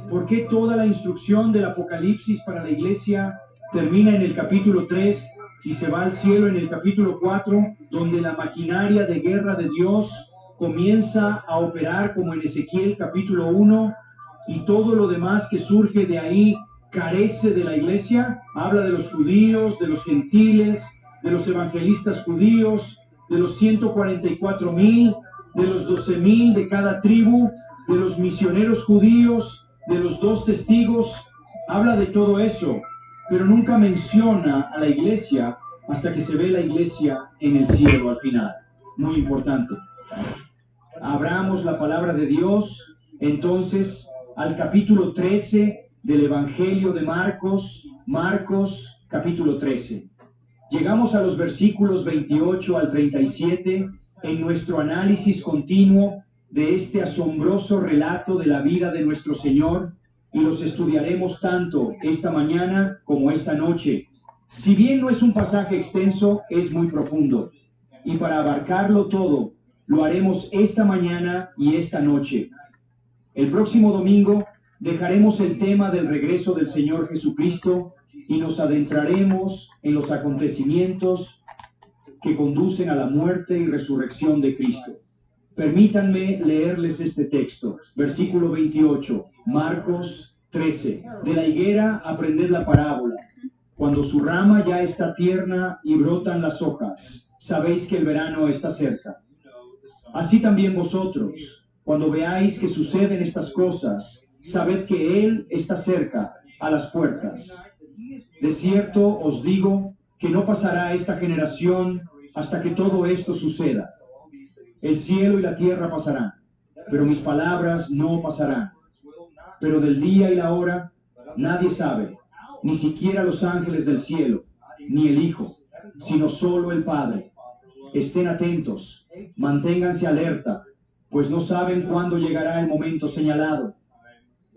¿Por qué toda la instrucción del Apocalipsis para la iglesia termina en el capítulo 3 y se va al cielo en el capítulo 4, donde la maquinaria de guerra de Dios comienza a operar como en Ezequiel capítulo 1 y todo lo demás que surge de ahí carece de la iglesia? Habla de los judíos, de los gentiles, de los evangelistas judíos, de los 144,000, de los 12,000 de cada tribu, de los misioneros judíos, de los 2 testigos. Habla de todo eso, pero nunca menciona a la iglesia hasta que se ve la iglesia en el cielo al final. Muy importante. Abramos la palabra de Dios entonces al capítulo 13 del Evangelio de Marcos, Marcos capítulo 13. Llegamos a los versículos 28 al 37 en nuestro análisis continuo de este asombroso relato de la vida de nuestro Señor, y los estudiaremos tanto esta mañana como esta noche. Si bien no es un pasaje extenso, es muy profundo, y para abarcarlo todo, lo haremos esta mañana y esta noche. El próximo domingo dejaremos el tema del regreso del Señor Jesucristo y nos adentraremos en los acontecimientos que conducen a la muerte y resurrección de Cristo. Permítanme leerles este texto, versículo 28, Marcos 13. De la higuera aprended la parábola. Cuando su rama ya está tierna y brotan las hojas, sabéis que el verano está cerca. Así también vosotros, cuando veáis que suceden estas cosas, sabed que Él está cerca, a las puertas. De cierto os digo que no pasará esta generación hasta que todo esto suceda. El cielo y la tierra pasarán, pero mis palabras no pasarán. Pero del día y la hora nadie sabe, ni siquiera los ángeles del cielo, ni el Hijo, sino solo el Padre. Estén atentos, manténganse alerta, pues no saben cuándo llegará el momento señalado.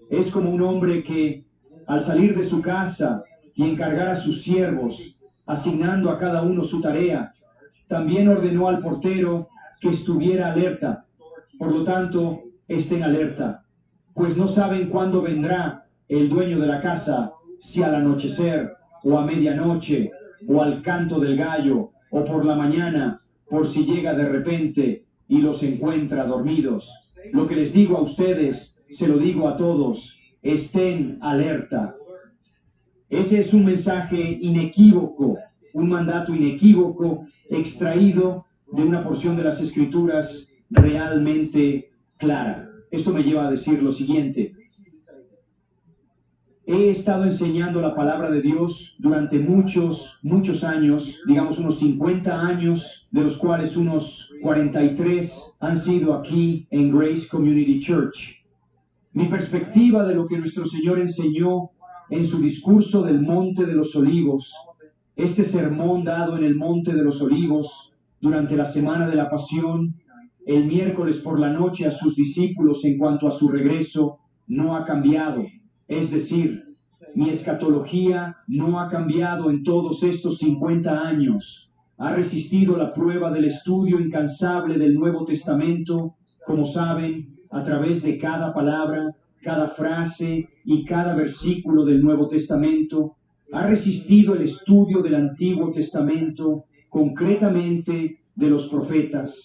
Es como un hombre que, al salir de su casa y encargar a sus siervos, asignando a cada uno su tarea, también ordenó al portero que estuviera alerta. Por lo tanto, estén alerta, pues no saben cuándo vendrá el dueño de la casa, si al anochecer, o a medianoche, o al canto del gallo, o por la mañana, por si llega de repente y los encuentra dormidos. Lo que les digo a ustedes, se lo digo a todos, estén alerta. Ese es un mensaje inequívoco, un mandato inequívoco extraído de una porción de las Escrituras realmente clara. Esto me lleva a decir lo siguiente. He estado enseñando la palabra de Dios durante muchos años, digamos unos 50 años, de los cuales unos 43 han sido aquí en Grace Community Church. Mi perspectiva de lo que nuestro Señor enseñó en su discurso del Monte de los Olivos, este sermón dado en el Monte de los Olivos durante la Semana de la Pasión, el miércoles por la noche a sus discípulos en cuanto a su regreso, no ha cambiado. Es decir, mi escatología no ha cambiado en todos estos 50 años. Ha resistido la prueba del estudio incansable del Nuevo Testamento, como saben, a través de cada palabra, cada frase y cada versículo del Nuevo Testamento. Ha resistido el estudio del Antiguo Testamento, concretamente de los profetas.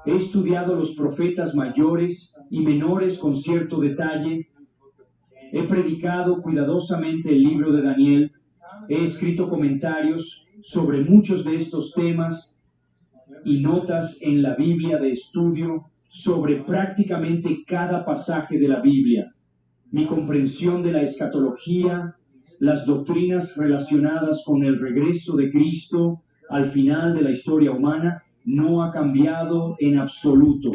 He estudiado los profetas mayores y menores con cierto detalle. He predicado cuidadosamente el libro de Daniel. He escrito comentarios sobre muchos de estos temas y notas en la Biblia de estudio sobre prácticamente cada pasaje de la Biblia. Mi comprensión de la escatología, las doctrinas relacionadas con el regreso de Cristo al final de la historia humana, no ha cambiado en absoluto.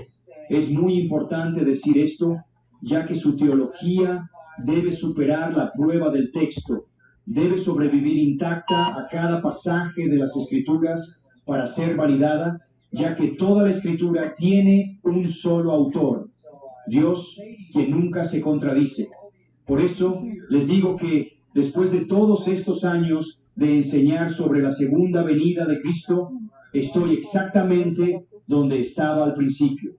Es muy importante decir esto, ya que su teología debe superar la prueba del texto, debe sobrevivir intacta a cada pasaje de las Escrituras para ser validada, ya que toda la Escritura tiene un solo autor, Dios, quien nunca se contradice. Por eso les digo que después de todos estos años de enseñar sobre la segunda venida de Cristo, estoy exactamente donde estaba al principio.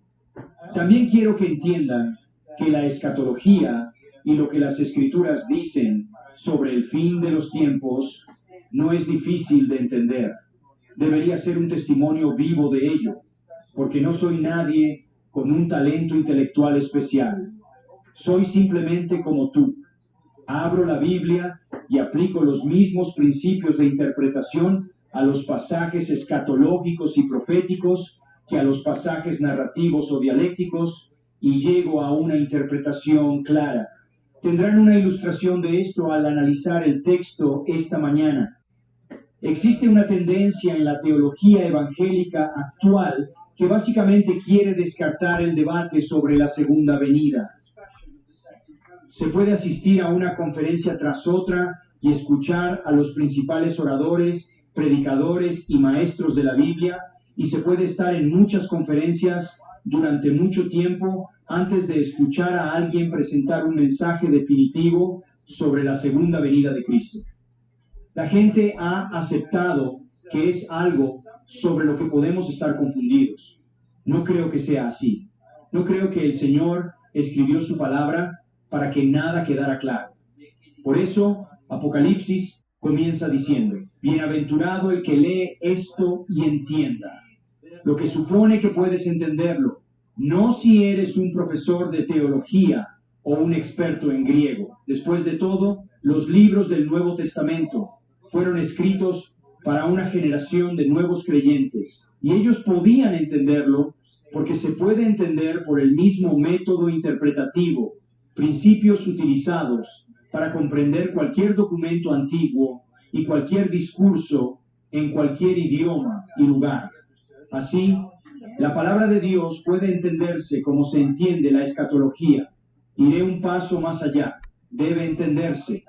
También quiero que entiendan que la escatología y lo que las Escrituras dicen sobre el fin de los tiempos no es difícil de entender. Debería ser un testimonio vivo de ello, porque no soy nadie con un talento intelectual especial. Soy simplemente como tú. Abro la Biblia y aplico los mismos principios de interpretación a los pasajes escatológicos y proféticos que a los pasajes narrativos o dialécticos, y llego a una interpretación clara. Tendrán una ilustración de esto al analizar el texto esta mañana. Existe una tendencia en la teología evangélica actual que básicamente quiere descartar el debate sobre la segunda venida. Se puede asistir a una conferencia tras otra y escuchar a los principales oradores, predicadores y maestros de la Biblia, y se puede estar en muchas conferencias durante mucho tiempo antes de escuchar a alguien presentar un mensaje definitivo sobre la segunda venida de Cristo. La gente ha aceptado que es algo sobre lo que podemos estar confundidos. No creo que sea así. No creo que el Señor escribió su palabra para que nada quedara claro. Por eso, Apocalipsis comienza diciendo: bienaventurado el que lee esto y entienda. Lo que supone que puedes entenderlo, no si eres un profesor de teología o un experto en griego. Después de todo, los libros del Nuevo Testamento fueron escritos para una generación de nuevos creyentes, y ellos podían entenderlo porque se puede entender por el mismo método interpretativo, principios utilizados para comprender cualquier documento antiguo y cualquier discurso en cualquier idioma y lugar. Así, la palabra de Dios puede entenderse como se entiende la escatología. Iré un paso más allá. Debe entenderse.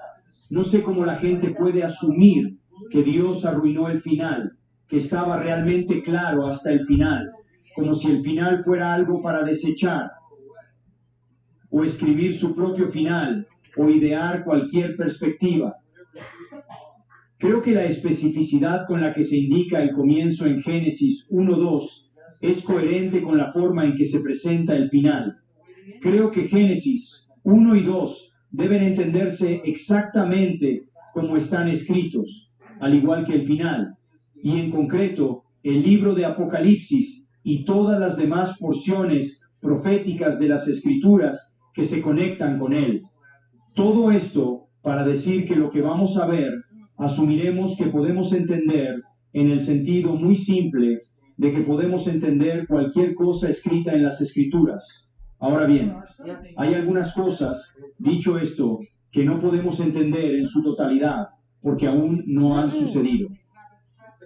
No sé cómo la gente puede asumir que Dios arruinó el final, que estaba realmente claro hasta el final, como si el final fuera algo para desechar, o escribir su propio final, o idear cualquier perspectiva. Creo que la especificidad con la que se indica el comienzo en Génesis 1:2 es coherente con la forma en que se presenta el final. Creo que Génesis 1 y 2 deben entenderse exactamente como están escritos, al igual que el final, y en concreto el libro de Apocalipsis y todas las demás porciones proféticas de las Escrituras que se conectan con él. Todo esto para decir que lo que vamos a ver asumiremos que podemos entender en el sentido muy simple de que podemos entender cualquier cosa escrita en las Escrituras. Ahora bien, hay algunas cosas, dicho esto, que no podemos entender en su totalidad porque aún no han sucedido.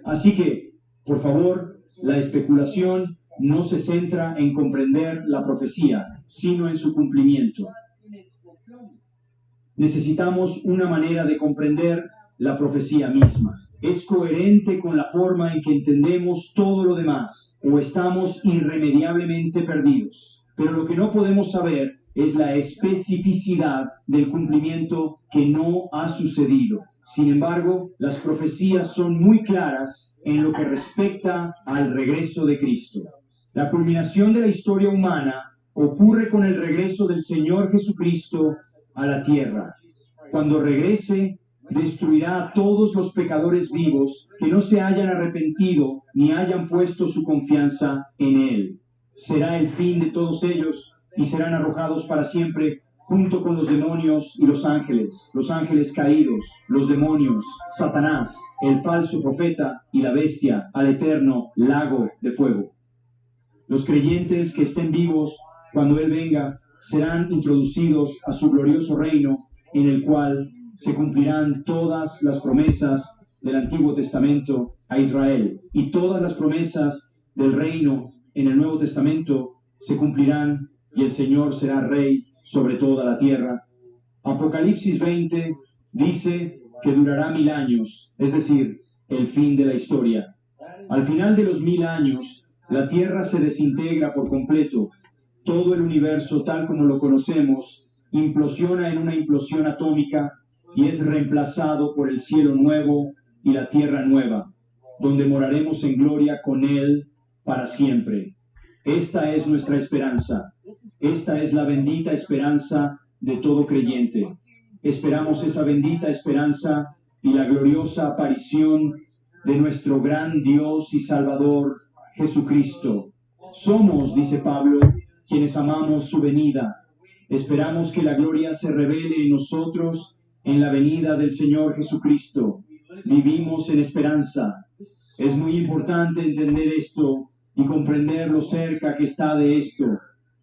Así que, por favor, la especulación no se centra en comprender la profecía, sino en su cumplimiento. Necesitamos una manera de comprender la profecía misma. ¿Es coherente con la forma en que entendemos todo lo demás, o estamos irremediablemente perdidos? Pero lo que no podemos saber es la especificidad del cumplimiento que no ha sucedido. Sin embargo, las profecías son muy claras en lo que respecta al regreso de Cristo. La culminación de la historia humana ocurre con el regreso del Señor Jesucristo a la tierra. Cuando regrese, destruirá a todos los pecadores vivos que no se hayan arrepentido ni hayan puesto su confianza en Él. Será el fin de todos ellos y serán arrojados para siempre junto con los demonios y los ángeles caídos, los demonios, Satanás, el falso profeta y la bestia, al eterno lago de fuego. Los creyentes que estén vivos cuando Él venga serán introducidos a su glorioso reino, en el cual se cumplirán todas las promesas del Antiguo Testamento a Israel, y todas las promesas del reino en el Nuevo Testamento se cumplirán, y el Señor será Rey sobre toda la tierra. Apocalipsis 20 dice que durará 1000 años, es decir, el fin de la historia. Al final de los 1000 años, la tierra se desintegra por completo. Todo el universo, tal como lo conocemos, implosiona en una implosión atómica y es reemplazado por el cielo nuevo y la tierra nueva, donde moraremos en gloria con Él para siempre. Esta es nuestra esperanza. Esta es la bendita esperanza de todo creyente. Esperamos esa bendita esperanza y la gloriosa aparición de nuestro gran Dios y Salvador, Jesucristo. Somos, dice Pablo, quienes amamos su venida. Esperamos que la gloria se revele en nosotros en la venida del Señor Jesucristo. Vivimos en esperanza. Es muy importante entender esto y comprender lo cerca que está de esto.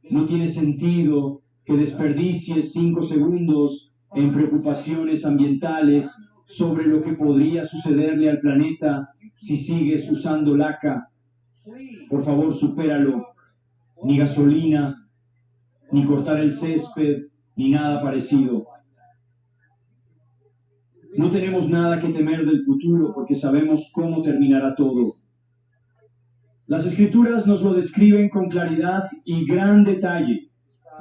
No tiene sentido que desperdicies 5 segundos en preocupaciones ambientales sobre lo que podría sucederle al planeta si sigues usando laca. Por favor, supéralo. Ni gasolina, ni cortar el césped, ni nada parecido. No tenemos nada que temer del futuro porque sabemos cómo terminará todo. Las Escrituras nos lo describen con claridad y gran detalle.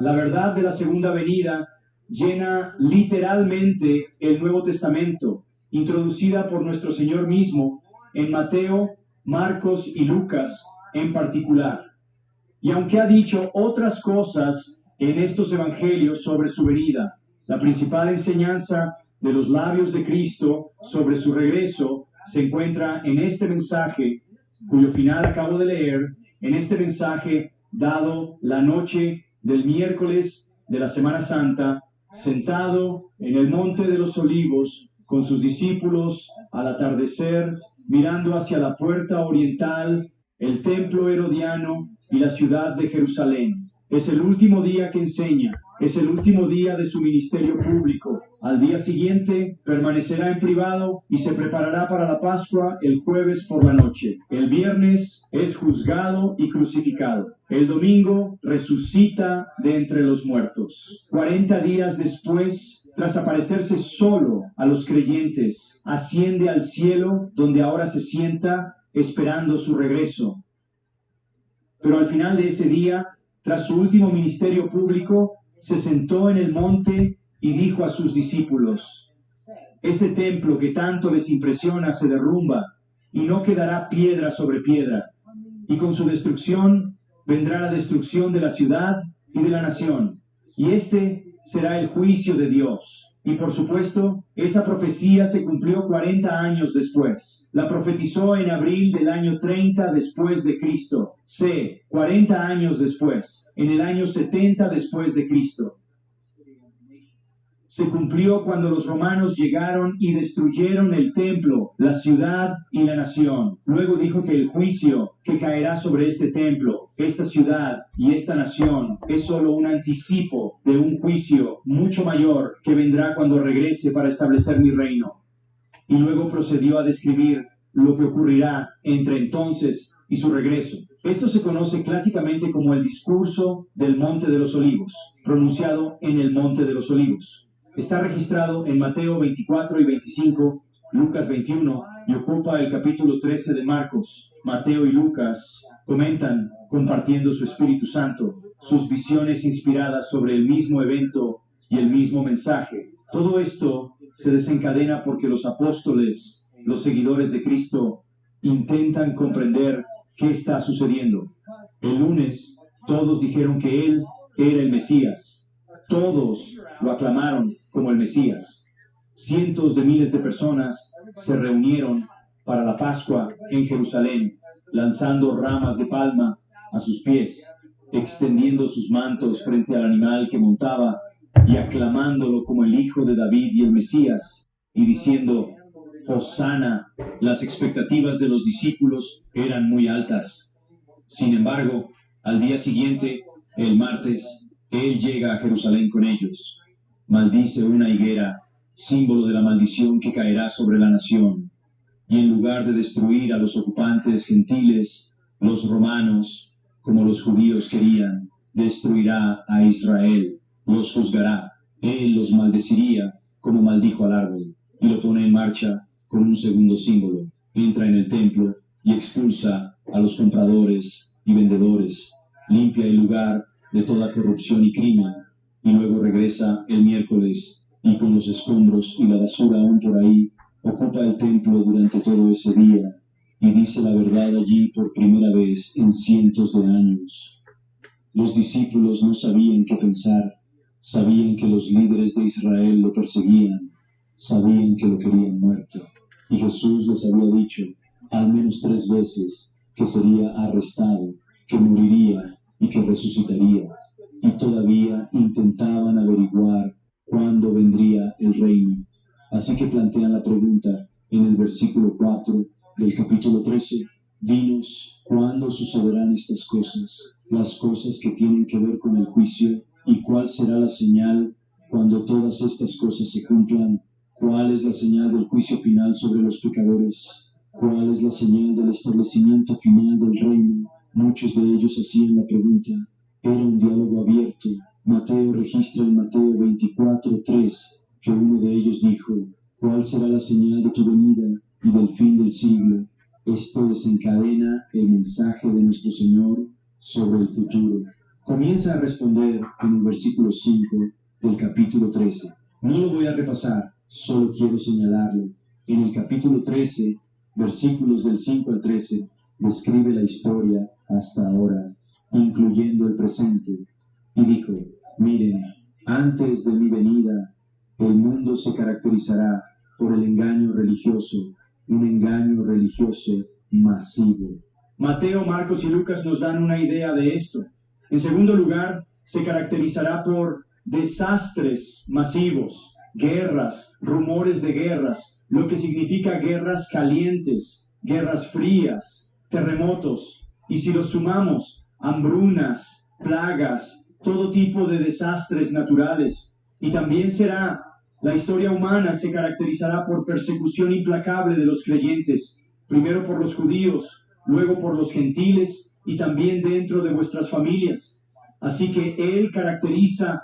La verdad de la segunda venida llena literalmente el Nuevo Testamento, introducida por nuestro Señor mismo en Mateo, Marcos y Lucas en particular. Y aunque ha dicho otras cosas en estos evangelios sobre su venida, la principal enseñanza de los labios de Cristo sobre su regreso se encuentra en este mensaje, cuyo final acabo de leer, en este mensaje dado la noche del miércoles de la Semana Santa, sentado en el Monte de los Olivos con sus discípulos al atardecer, mirando hacia la puerta oriental, el templo herodiano y la ciudad de Jerusalén. Es el último día que enseña, es el último día de su ministerio público. Al día siguiente permanecerá en privado y se preparará para la Pascua el jueves por la noche. El viernes es juzgado y crucificado. El domingo resucita de entre los muertos. 40 días después, tras aparecerse solo a los creyentes, asciende al cielo donde ahora se sienta esperando su regreso. Pero al final de ese día, tras su último ministerio público, se sentó en el monte y dijo a sus discípulos: ese templo que tanto les impresiona se derrumba y no quedará piedra sobre piedra, y con su destrucción vendrá la destrucción de la ciudad y de la nación, y este será el juicio de Dios. Y por supuesto, esa profecía se cumplió 40 años después. La profetizó en abril del año 30 después de Cristo. 40 años después, en el año 70 después de Cristo. Se cumplió cuando los romanos llegaron y destruyeron el templo, la ciudad y la nación. Luego dijo que el juicio que caerá sobre este templo, esta ciudad y esta nación es solo un anticipo de un juicio mucho mayor que vendrá cuando regrese para establecer mi reino. Y luego procedió a describir lo que ocurrirá entre entonces y su regreso. Esto se conoce clásicamente como el discurso del Monte de los Olivos, pronunciado en el Monte de los Olivos. Está registrado en Mateo 24 y 25, Lucas 21 y ocupa el capítulo 13 de Marcos. Mateo y Lucas comentan, compartiendo su Espíritu Santo, sus visiones inspiradas sobre el mismo evento y el mismo mensaje. Todo esto se desencadena porque los apóstoles, los seguidores de Cristo, intentan comprender qué está sucediendo. El lunes todos dijeron que Él era el Mesías. Todos lo aclamaron como el Mesías. Cientos de miles de personas se reunieron para la Pascua en Jerusalén, lanzando ramas de palma a sus pies, extendiendo sus mantos frente al animal que montaba y aclamándolo como el Hijo de David y el Mesías, y diciendo: Hosana. Las expectativas de los discípulos eran muy altas. Sin embargo, al día siguiente, el martes, Él llega a Jerusalén con ellos. Maldice una higuera, símbolo de la maldición que caerá sobre la nación. Y en lugar de destruir a los ocupantes gentiles, los romanos, como los judíos querían, destruirá a Israel, los juzgará. Él los maldeciría como maldijo al árbol, y lo pone en marcha con un segundo símbolo. Entra en el templo y expulsa a los compradores y vendedores, limpia el lugar de toda corrupción y crimen, y luego regresa el miércoles y con los escombros y la basura aún por ahí, ocupa el templo durante todo ese día y dice la verdad allí por primera vez en cientos de años. Los discípulos no sabían qué pensar. Sabían que los líderes de Israel lo perseguían, sabían que lo querían muerto. Y Jesús les había dicho al menos 3 veces que sería arrestado, que moriría y que resucitaría. Y todavía intentaban averiguar cuándo vendría el reino. Así que plantean la pregunta en el versículo 4 del capítulo 13. Dinos, ¿cuándo sucederán estas cosas? Las cosas que tienen que ver con el juicio. ¿Y cuál será la señal cuando todas estas cosas se cumplan? ¿Cuál es la señal del juicio final sobre los pecadores? ¿Cuál es la señal del establecimiento final del reino? Muchos de ellos hacían la pregunta. Era un diálogo abierto. Mateo registra en Mateo 24:3 que uno de ellos dijo, ¿cuál será la señal de tu venida y del fin del siglo? Esto desencadena el mensaje de nuestro Señor sobre el futuro. Comienza a responder en el versículo 5 del capítulo 13. No lo voy a repasar, solo quiero señalarlo. En el capítulo 13, versículos del 5 al 13, describe la historia hasta ahora, incluyendo el presente. Y dijo, miren, antes de mi venida, el mundo se caracterizará por el engaño religioso, un engaño religioso masivo. Mateo, Marcos y Lucas nos dan una idea de esto. En segundo lugar, se caracterizará por desastres masivos, guerras, rumores de guerras, lo que significa guerras calientes, guerras frías, terremotos, y si los sumamos, hambrunas, plagas, todo tipo de desastres naturales. Y también la historia humana se caracterizará por persecución implacable de los creyentes, primero por los judíos, luego por los gentiles, y también dentro de vuestras familias. Así que Él caracteriza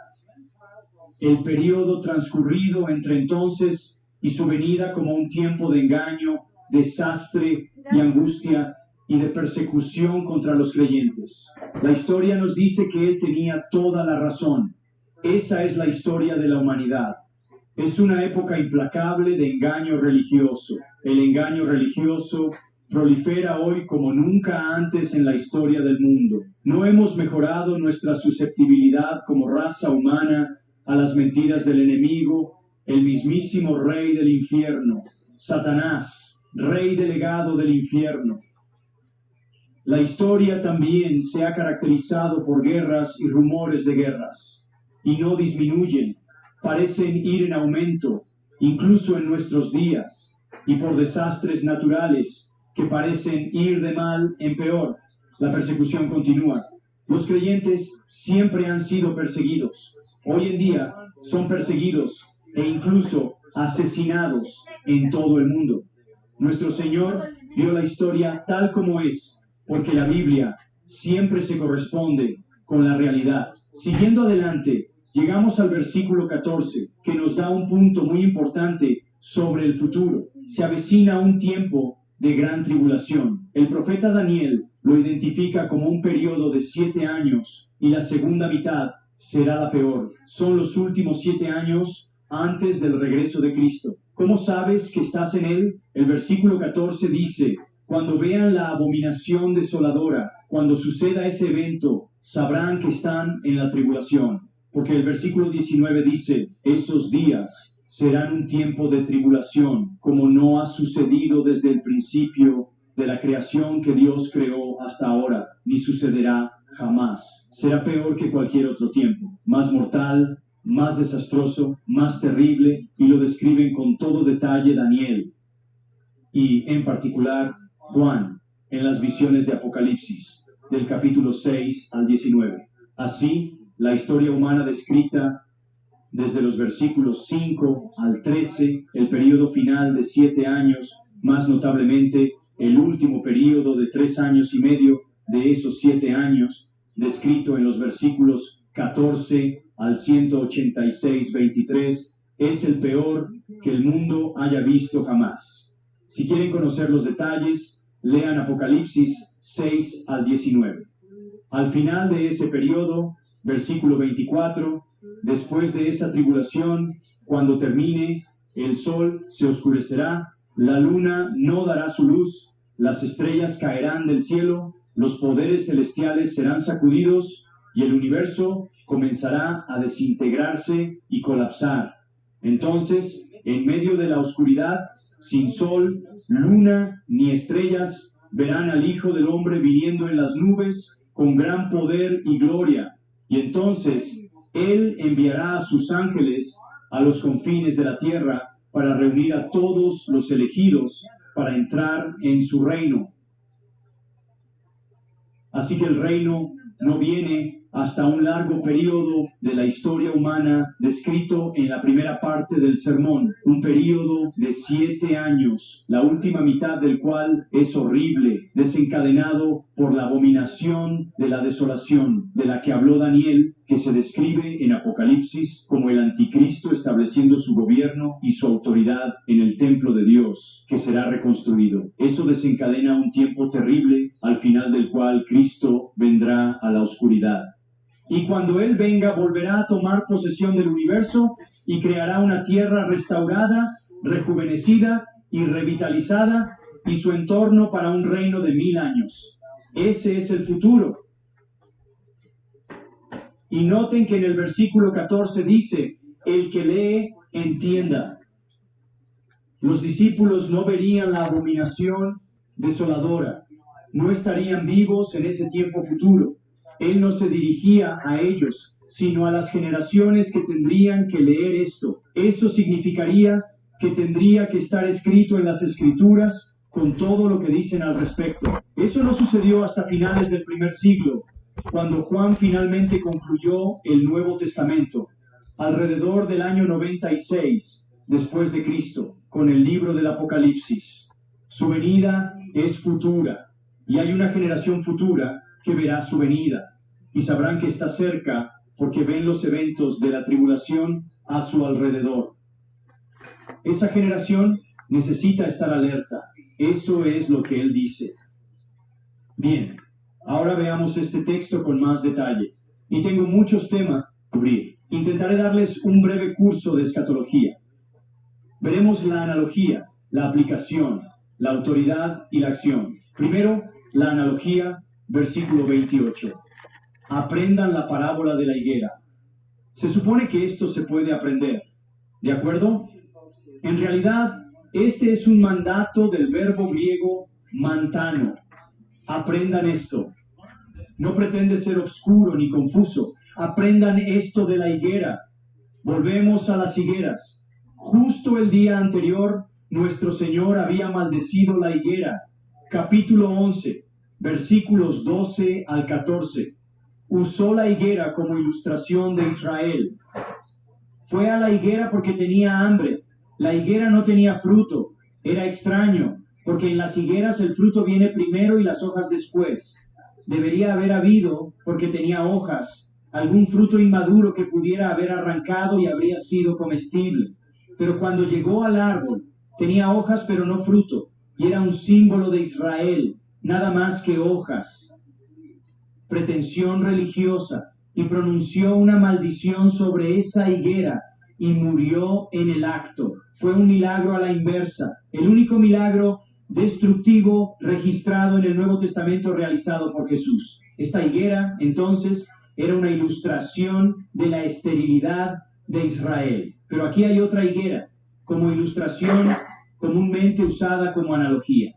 el periodo transcurrido entre entonces y su venida como un tiempo de engaño, desastre y angustia y de persecución contra los creyentes. La historia nos dice que Él tenía toda la razón. Esa es la historia de la humanidad. Es una época implacable de engaño religioso. El engaño religioso prolifera hoy como nunca antes en la historia del mundo. No hemos mejorado nuestra susceptibilidad como raza humana a las mentiras del enemigo, el mismísimo rey del infierno, Satanás, rey delegado del infierno. La historia también se ha caracterizado por guerras y rumores de guerras, y no disminuyen, parecen ir en aumento, incluso en nuestros días, y por desastres naturales que parecen ir de mal en peor. La persecución continúa. Los creyentes siempre han sido perseguidos. Hoy en día son perseguidos e incluso asesinados en todo el mundo. Nuestro Señor vio la historia tal como es, porque la Biblia siempre se corresponde con la realidad. Siguiendo adelante, llegamos al versículo 14, que nos da un punto muy importante sobre el futuro. Se avecina un tiempo de gran tribulación. El profeta Daniel lo identifica como un periodo de 7 años y la segunda mitad será la peor. Son los últimos 7 años antes del regreso de Cristo. ¿Cómo sabes que estás en él? El versículo 14 dice, cuando vean la abominación desoladora, cuando suceda ese evento, sabrán que están en la tribulación. Porque el versículo 19 dice, esos días serán un tiempo de tribulación, como no ha sucedido desde el principio de la creación que Dios creó hasta ahora, ni sucederá jamás. Será peor que cualquier otro tiempo, más mortal, más desastroso, más terrible, y lo describen con todo detalle Daniel, y en particular Juan, en las visiones de Apocalipsis, del capítulo 6 al 19. Así, la historia humana descrita desde los versículos 5 al 13, el periodo final de 7 años, más notablemente el último periodo de 3 años y medio de esos 7 años, descrito en los versículos 14 al 186, 23, es el peor que el mundo haya visto jamás. Si quieren conocer los detalles, lean Apocalipsis 6 al 19. Al final de ese periodo, versículo 24, después de esa tribulación, cuando termine, el sol se oscurecerá, la luna no dará su luz, las estrellas caerán del cielo, los poderes celestiales serán sacudidos y el universo comenzará a desintegrarse y colapsar. Entonces, en medio de la oscuridad, sin sol, luna ni estrellas, verán al Hijo del Hombre viniendo en las nubes con gran poder y gloria. Y entonces Él enviará a sus ángeles a los confines de la tierra para reunir a todos los elegidos para entrar en su reino. Así que el reino no viene hasta un largo periodo de la historia humana descrito en la primera parte del sermón, un periodo de 7 años, la última mitad del cual es horrible, desencadenado por la abominación de la desolación, de la que habló Daniel, que se describe en Apocalipsis como el anticristo estableciendo su gobierno y su autoridad en el templo de Dios, que será reconstruido. Eso desencadena un tiempo terrible, al final del cual Cristo vendrá a la oscuridad. Y cuando Él venga, volverá a tomar posesión del universo y creará una tierra restaurada, rejuvenecida y revitalizada, y su entorno para un reino de 1000 años. Ese es el futuro. Y noten que en el versículo 14 dice, el que lee, entienda. Los discípulos no verían la abominación desoladora, no estarían vivos en ese tiempo futuro. Él no se dirigía a ellos, sino a las generaciones que tendrían que leer esto. Eso significaría que tendría que estar escrito en las Escrituras con todo lo que dicen al respecto. Eso no sucedió hasta finales del primer siglo, cuando Juan finalmente concluyó el Nuevo Testamento, alrededor del año 96 después de Cristo, con el libro del Apocalipsis. Su venida es futura, y hay una generación futura que verá su venida, y sabrán que está cerca porque ven los eventos de la tribulación a su alrededor. Esa generación necesita estar alerta. Eso es lo que Él dice. Bien, ahora veamos este texto con más detalle. Y tengo muchos temas que cubrir. Intentaré darles un breve curso de escatología. Veremos la analogía, la aplicación, la autoridad y la acción. Primero, la analogía, versículo 28. Aprendan la parábola de la higuera. Se supone que esto se puede aprender, ¿de acuerdo? En realidad, este es un mandato del verbo griego mantano. Aprendan esto. No pretende ser obscuro ni confuso. Aprendan esto de la higuera. Volvemos a las higueras. Justo el día anterior, nuestro Señor había maldecido la higuera. Capítulo 11, versículos 12 al 14. Usó la higuera como ilustración de Israel. Fue a la higuera porque tenía hambre. La higuera no tenía fruto. Era extraño, porque en las higueras el fruto viene primero y las hojas después. Debería haber habido, porque tenía hojas, algún fruto inmaduro que pudiera haber arrancado y habría sido comestible. Pero cuando llegó al árbol, tenía hojas pero no fruto, y era un símbolo de Israel, nada más que hojas. Pretensión religiosa, y pronunció una maldición sobre esa higuera, y murió en el acto. Fue un milagro a la inversa, el único milagro destructivo registrado en el Nuevo Testamento realizado por Jesús. Esta higuera, entonces, era una ilustración de la esterilidad de Israel. Pero aquí hay otra higuera, como ilustración comúnmente usada como analogía.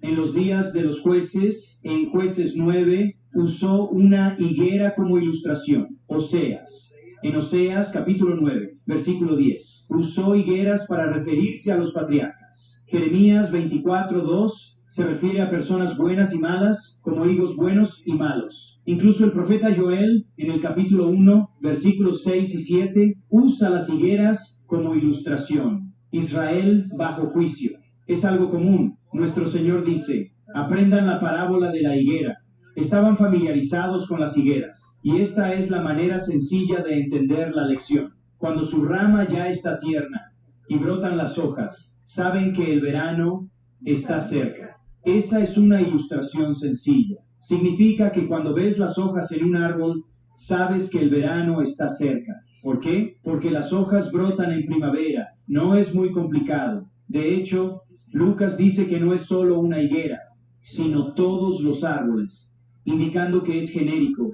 En los días de los jueces, en Jueces 9, usó una higuera como ilustración. Oseas. En Oseas, capítulo 9, versículo 10, usó higueras para referirse a los patriarcas. Jeremías 24:2 se refiere a personas buenas y malas como higos buenos y malos. Incluso el profeta Joel, en el capítulo 1, versículos 6 y 7, usa las higueras como ilustración. Israel bajo juicio. Es algo común. Nuestro Señor dice, aprendan la parábola de la higuera. Estaban familiarizados con las higueras, y esta es la manera sencilla de entender la lección. Cuando su rama ya está tierna y brotan las hojas, saben que el verano está cerca. Esa es una ilustración sencilla. Significa que cuando ves las hojas en un árbol, sabes que el verano está cerca. ¿Por qué? Porque las hojas brotan en primavera. No es muy complicado. De hecho, Lucas dice que no es solo una higuera, sino todos los árboles, indicando que es genérico.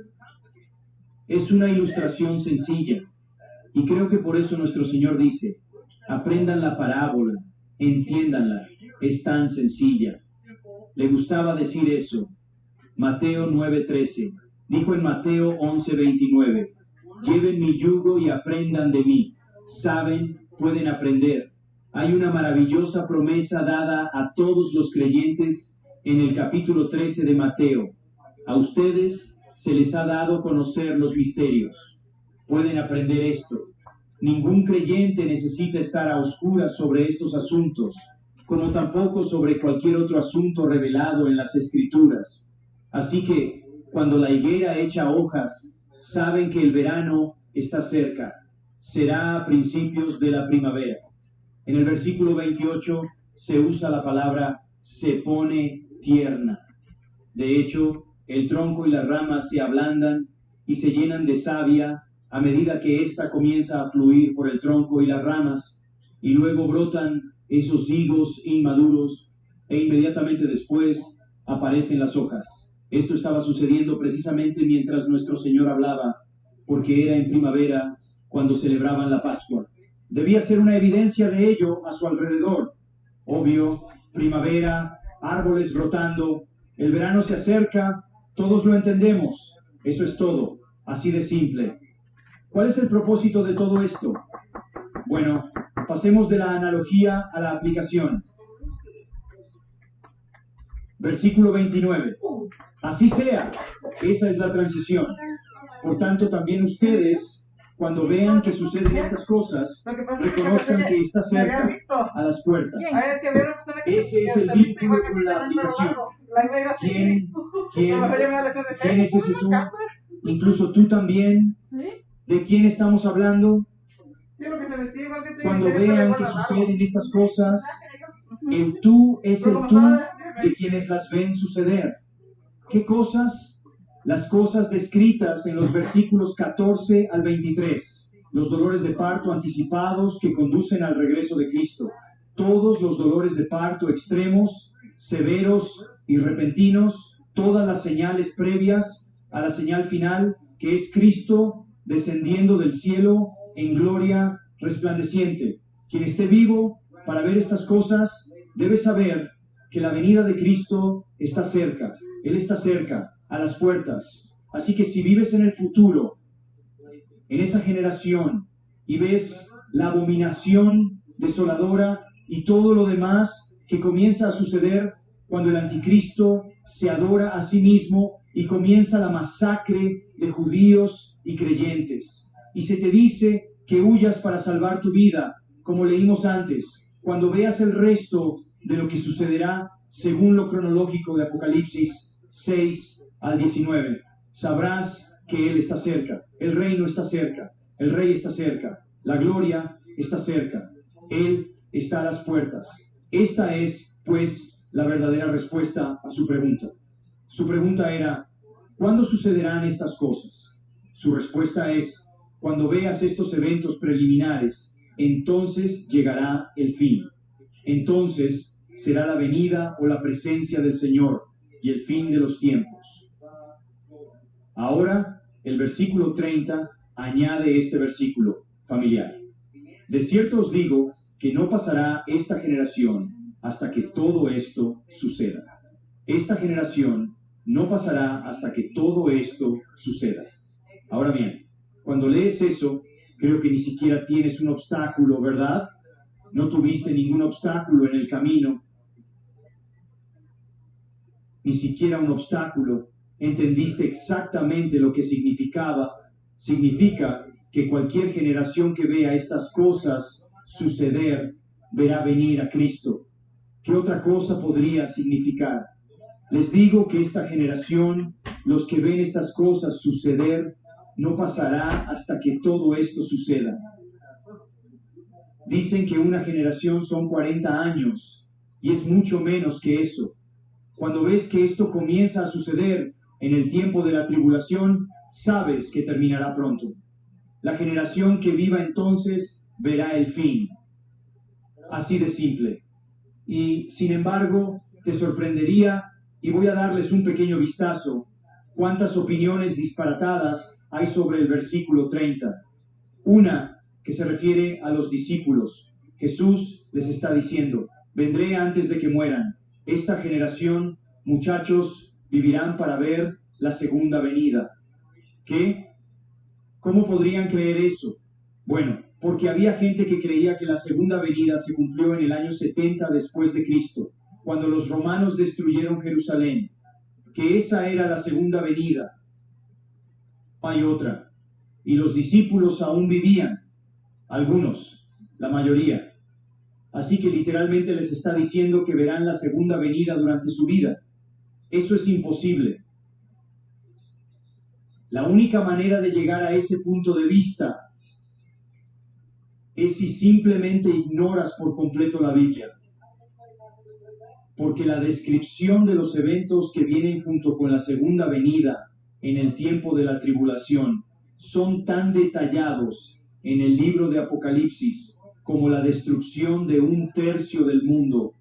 Es una ilustración sencilla. Y creo que por eso nuestro Señor dice, aprendan la parábola, entiéndanla, es tan sencilla. Le gustaba decir eso. Mateo 9:13. Dijo en Mateo 11:29, lleven mi yugo y aprendan de mí. Saben, pueden aprender. Hay una maravillosa promesa dada a todos los creyentes en el capítulo 13 de Mateo. A ustedes se les ha dado conocer los misterios. Pueden aprender esto. Ningún creyente necesita estar a oscuras sobre estos asuntos, como tampoco sobre cualquier otro asunto revelado en las Escrituras. Así que, cuando la higuera echa hojas, saben que el verano está cerca. Será a principios de la primavera. En el versículo 28 se usa la palabra se pone tierna. De hecho, el tronco y las ramas se ablandan y se llenan de savia a medida que ésta comienza a fluir por el tronco y las ramas, y luego brotan esos higos inmaduros e inmediatamente después aparecen las hojas. Esto estaba sucediendo precisamente mientras nuestro Señor hablaba, porque era en primavera cuando celebraban la Pascua. Debía ser una evidencia de ello a su alrededor. Obvio, primavera, árboles brotando, el verano se acerca, todos lo entendemos. Eso es todo, así de simple. ¿Cuál es el propósito de todo esto? Bueno, pasemos de la analogía a la aplicación. Versículo 29. Así sea, esa es la transición. Por tanto, también ustedes, cuando vean que suceden estas cosas, reconozcan que está cerca, a las puertas. Ese es el vínculo con la aplicación. ¿Quién es ese tú? Incluso tú también. ¿De quién estamos hablando? Cuando vean que suceden estas cosas, el tú es el tú de quienes las ven suceder. ¿Qué cosas? Las cosas descritas en los versículos 14 al 23. Los dolores de parto anticipados que conducen al regreso de Cristo. Todos los dolores de parto extremos, severos y repentinos, todas las señales previas a la señal final, que es Cristo descendiendo del cielo en gloria resplandeciente. Quien esté vivo para ver estas cosas debe saber que la venida de Cristo está cerca. Él está cerca, a las puertas. Así que si vives en el futuro, en esa generación, y ves la abominación desoladora y todo lo demás que comienza a suceder cuando el anticristo se adora a sí mismo y comienza la masacre de judíos y creyentes, y se te dice que huyas para salvar tu vida, como leímos antes, cuando veas el resto de lo que sucederá según lo cronológico de Apocalipsis 6 al 19, sabrás que Él está cerca, el reino está cerca, el rey está cerca, la gloria está cerca, Él está a las puertas. Esta es, pues, la verdadera respuesta a su pregunta. Su pregunta era, ¿cuándo sucederán estas cosas? Su respuesta es, cuando veas estos eventos preliminares, entonces llegará el fin. Entonces será la venida o la presencia del Señor y el fin de los tiempos. Ahora, el versículo 30 añade este versículo familiar. De cierto os digo que no pasará esta generación hasta que todo esto suceda. Esta generación no pasará hasta que todo esto suceda. Ahora bien, cuando lees eso, creo que ni siquiera tienes un obstáculo, ¿verdad? No tuviste ningún obstáculo en el camino. Ni siquiera un obstáculo. Entendiste exactamente lo que significaba. Significa que cualquier generación que vea estas cosas suceder, verá venir a Cristo. ¿Qué otra cosa podría significar? Les digo que esta generación, los que ven estas cosas suceder, no pasará hasta que todo esto suceda. Dicen que una generación son 40 años, y es mucho menos que eso. Cuando ves que esto comienza a suceder en el tiempo de la tribulación, sabes que terminará pronto. La generación que viva entonces verá el fin. Así de simple. Y, sin embargo, te sorprendería, y voy a darles un pequeño vistazo, ¿Cuántas opiniones disparatadas hay sobre el versículo 30? Una que se refiere a los discípulos. Jesús les está diciendo, vendré antes de que mueran. Esta generación, muchachos, vivirán para ver la segunda venida. ¿Qué? ¿Cómo podrían creer eso? Bueno, porque había gente que creía que la segunda venida se cumplió en el año 70 después de Cristo, cuando los romanos destruyeron Jerusalén, que esa era la segunda venida. Hay otra. Y los discípulos aún vivían, algunos, la mayoría. Así que literalmente les está diciendo que verán la segunda venida durante su vida. Eso es imposible. La única manera de llegar a ese punto de vista es si simplemente ignoras por completo la Biblia. Porque la descripción de los eventos que vienen junto con la segunda venida en el tiempo de la tribulación son tan detallados en el libro de Apocalipsis como la destrucción de 1/3 del mundo,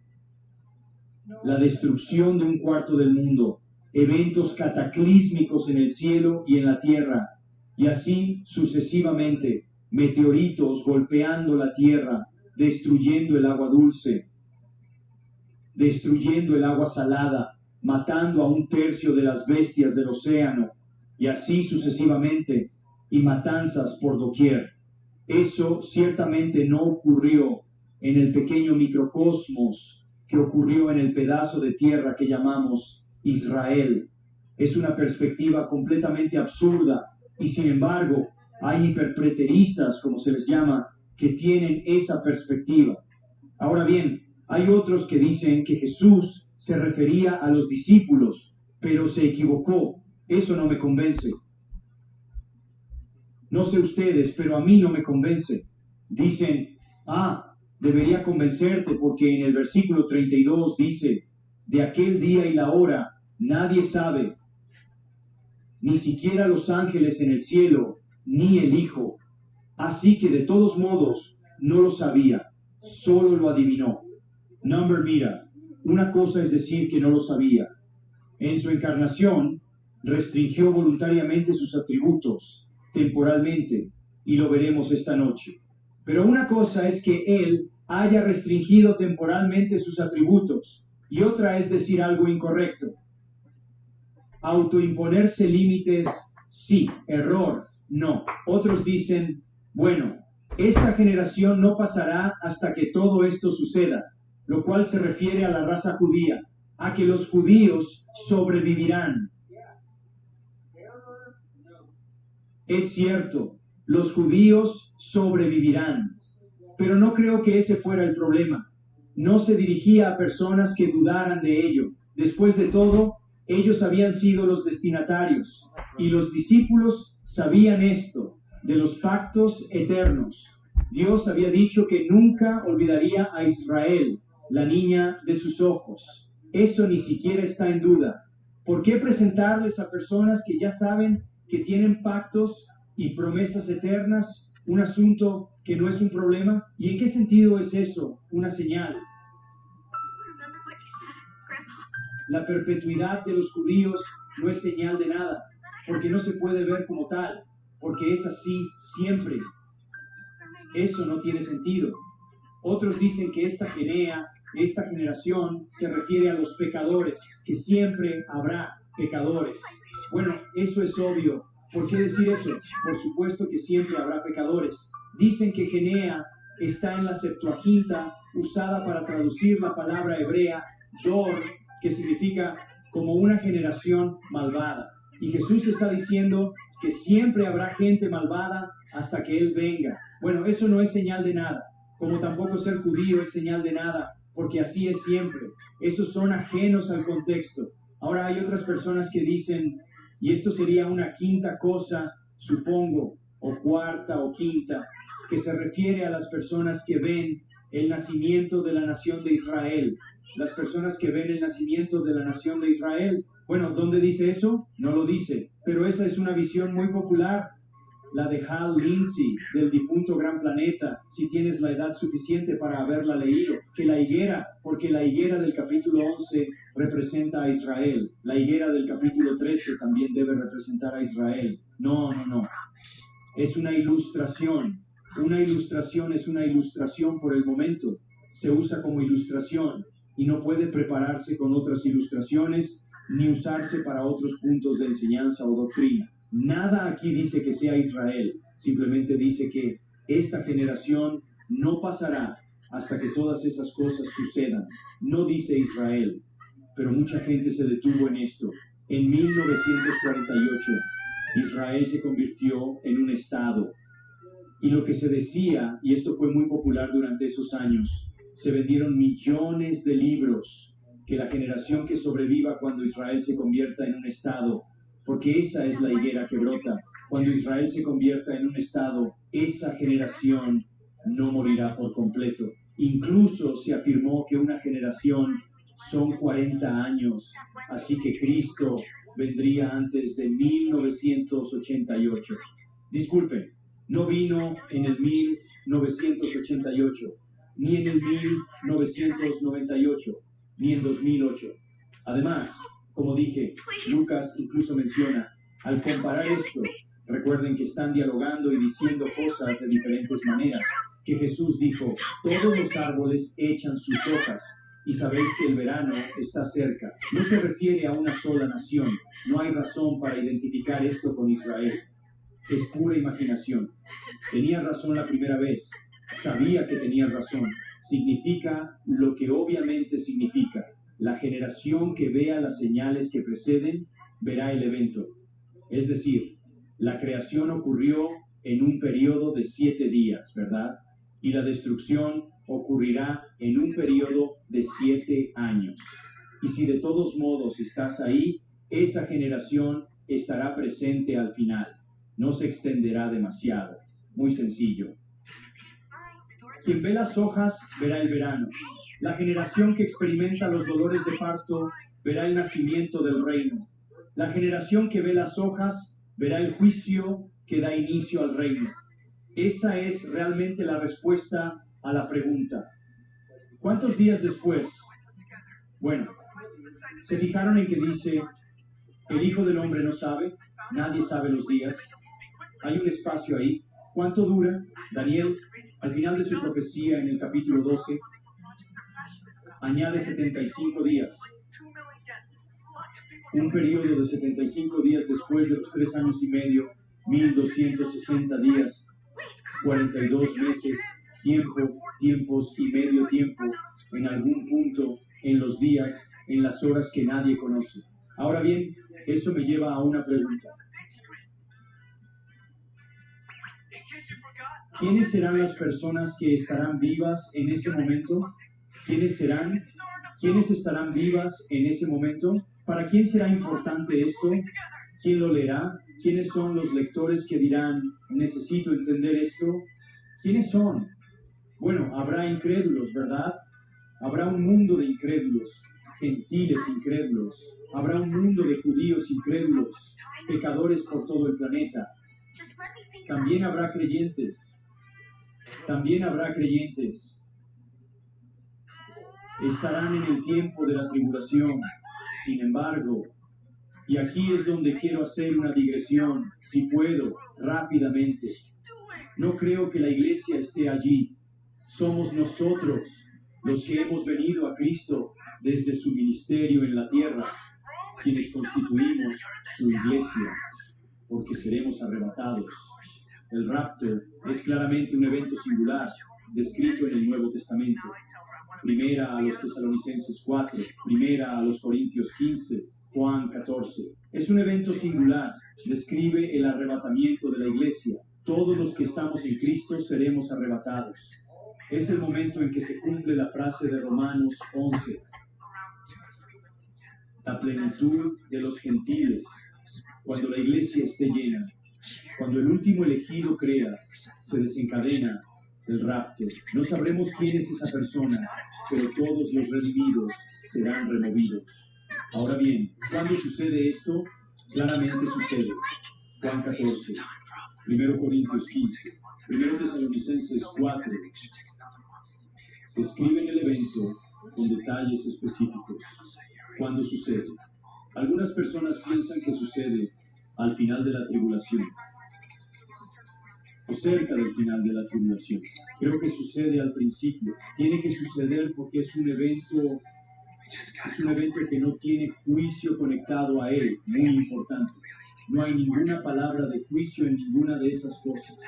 la destrucción de 1/4 del mundo, eventos cataclísmicos en el cielo y en la tierra, y así sucesivamente, meteoritos golpeando la tierra, destruyendo el agua dulce, destruyendo el agua salada, matando a 1/3 de las bestias del océano, y así sucesivamente, y matanzas por doquier. Eso ciertamente no ocurrió en el pequeño microcosmos que ocurrió en el pedazo de tierra que llamamos Israel. Es una perspectiva completamente absurda, y sin embargo, hay hiperpreteristas, como se les llama, que tienen esa perspectiva. Ahora bien, hay otros que dicen que Jesús se refería a los discípulos, pero se equivocó. Eso no me convence. No sé ustedes, pero a mí no me convence. Dicen, debería convencerte porque en el versículo 32 dice, de aquel día y la hora nadie sabe, ni siquiera los ángeles en el cielo, ni el Hijo. Así que de todos modos no lo sabía, solo lo adivinó. Number, mira, una cosa es decir que no lo sabía. En su encarnación, restringió voluntariamente sus atributos, temporalmente, y lo veremos esta noche. Pero una cosa es que Él haya restringido temporalmente sus atributos, y otra es decir algo incorrecto. Autoimponerse límites, sí. Error, no. Otros dicen, bueno, esta generación no pasará hasta que todo esto suceda, lo cual se refiere a la raza judía, a que los judíos sobrevivirán. Es cierto, los judíos sobrevivirán, pero no creo que ese fuera el problema. No se dirigía a personas que dudaran de ello. Después de todo, ellos habían sido los destinatarios, y los discípulos sabían esto, de los pactos eternos. Dios había dicho que nunca olvidaría a Israel, la niña de sus ojos. Eso ni siquiera está en duda. ¿Por qué presentarles a personas que ya saben que tienen pactos y promesas eternas un asunto que no es un problema? ¿Y en qué sentido es eso una señal? La perpetuidad de los judíos no es señal de nada, porque no se puede ver como tal, porque es así siempre. Eso no tiene sentido. Otros dicen que esta generación, se refiere a los pecadores, que siempre habrá pecadores. Bueno, eso es obvio. ¿Por qué decir eso? Por supuesto que siempre habrá pecadores. Dicen que Genea está en la Septuaginta, usada para traducir la palabra hebrea dor, que significa como una generación malvada. Y Jesús está diciendo que siempre habrá gente malvada hasta que Él venga. Bueno, eso no es señal de nada, como tampoco ser judío es señal de nada, porque así es siempre. Esos son ajenos al contexto. Ahora hay otras personas que dicen, y esto sería una quinta cosa, supongo, o cuarta o quinta, que se refiere a las personas que ven el nacimiento de la nación de Israel. Las personas que ven el nacimiento de la nación de Israel. Bueno, ¿dónde dice eso? No lo dice, pero esa es una visión muy popular. la de Hal Lindsey, del difunto Gran Planeta, si tienes la edad suficiente para haberla leído, que la higuera, porque la higuera del capítulo 11 representa a Israel, la higuera del capítulo 13 también debe representar a Israel. No, no, no. Es una ilustración. Una ilustración es una ilustración por el momento. Se usa como ilustración y no puede prepararse con otras ilustraciones ni usarse para otros puntos de enseñanza o doctrina. Nada aquí dice que sea Israel, simplemente dice que esta generación no pasará hasta que todas esas cosas sucedan. No dice Israel, pero mucha gente se detuvo en esto. En 1948, Israel se convirtió en un estado. Y lo que se decía, y esto fue muy popular durante esos años, se vendieron millones de libros, que la generación que sobreviva cuando Israel se convierta en un estado, porque esa es la higuera que brota. Cuando Israel se convierta en un estado, esa generación no morirá por completo. Incluso se afirmó que una generación son 40 años, así que Cristo vendría antes de 1988. Disculpen, no vino en el 1988, ni en el 1998, ni en 2008. Además, como dije, Lucas incluso menciona, al comparar esto, recuerden que están dialogando y diciendo cosas de diferentes maneras, que Jesús dijo, todos los árboles echan sus hojas, y sabéis que el verano está cerca. No se refiere a una sola nación, no hay razón para identificar esto con Israel. Es pura imaginación. Tenía razón la primera vez, sabía que tenía razón. Significa lo que obviamente significa. La generación que vea las señales que preceden, verá el evento. Es decir, la creación ocurrió en un periodo de 7 días, ¿verdad? Y la destrucción ocurrirá en un periodo de 7 años. Y si de todos modos estás ahí, esa generación estará presente al final. No se extenderá demasiado. Muy sencillo. Quien ve las hojas, verá el verano. La generación que experimenta los dolores de parto, verá el nacimiento del reino. La generación que ve las hojas, verá el juicio que da inicio al reino. Esa es realmente la respuesta a la pregunta. ¿Cuántos días después? Bueno, ¿se fijaron en que dice, el Hijo del Hombre no sabe? Nadie sabe los días. Hay un espacio ahí. ¿Cuánto dura? Daniel, al final de su profecía en el capítulo 12, añade 75 días. Un periodo de 75 días después de los 3 años y medio, 1260 días, 42 meses, tiempos y medio tiempo, en algún punto, en los días, en las horas que nadie conoce. Ahora bien, eso me lleva a una pregunta. ¿Quiénes serán las personas que estarán vivas en ese momento? ¿Quiénes serán? ¿Quiénes estarán vivas en ese momento? ¿Para quién será importante esto? ¿Quién lo leerá? ¿Quiénes son los lectores que dirán, necesito entender esto? ¿Quiénes son? Bueno, habrá incrédulos, ¿verdad? Habrá un mundo de incrédulos, gentiles incrédulos. Habrá un mundo de judíos incrédulos, pecadores por todo el planeta. También habrá creyentes. También habrá creyentes. Estarán en el tiempo de la tribulación. Sin embargo, y aquí es donde quiero hacer una digresión, si puedo, rápidamente. No creo que la iglesia esté allí. Somos nosotros los que hemos venido a Cristo desde su ministerio en la tierra, quienes constituimos su iglesia, porque seremos arrebatados. El rapto es claramente un evento singular, descrito en el Nuevo Testamento. Primera a los Tesalonicenses 4, primera a los Corintios 15, Juan 14. Es un evento singular, describe el arrebatamiento de la iglesia. Todos los que estamos en Cristo seremos arrebatados. Es el momento en que se cumple la frase de Romanos 11. La plenitud de los gentiles, cuando la iglesia esté llena. Cuando el último elegido crea, se desencadena el rapto. No sabremos quién es esa persona, pero todos los redimidos serán removidos. Ahora bien, ¿cuándo sucede esto? Claramente sucede. Juan 14. 1 Corintios 15, 1 Tesalonicenses 4, describen el evento con detalles específicos. ¿Cuándo sucede? Algunas personas piensan que sucede al final de la tribulación, o cerca del final de la tribulación. Creo que sucede al principio. Tiene que suceder porque es un evento que no tiene juicio conectado a él, muy importante. No hay ninguna palabra de juicio en ninguna de esas cosas.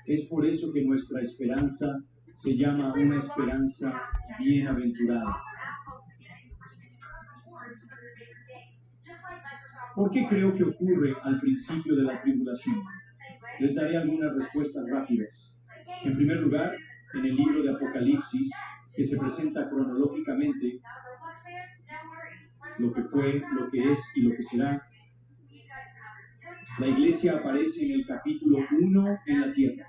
Es por eso que nuestra esperanza se llama una esperanza bienaventurada. ¿Por qué creo que ocurre al principio de la tribulación? Les daré algunas respuestas rápidas. En primer lugar, en el libro de Apocalipsis, que se presenta cronológicamente lo que fue, lo que es y lo que será, la iglesia aparece en el capítulo 1 en la tierra.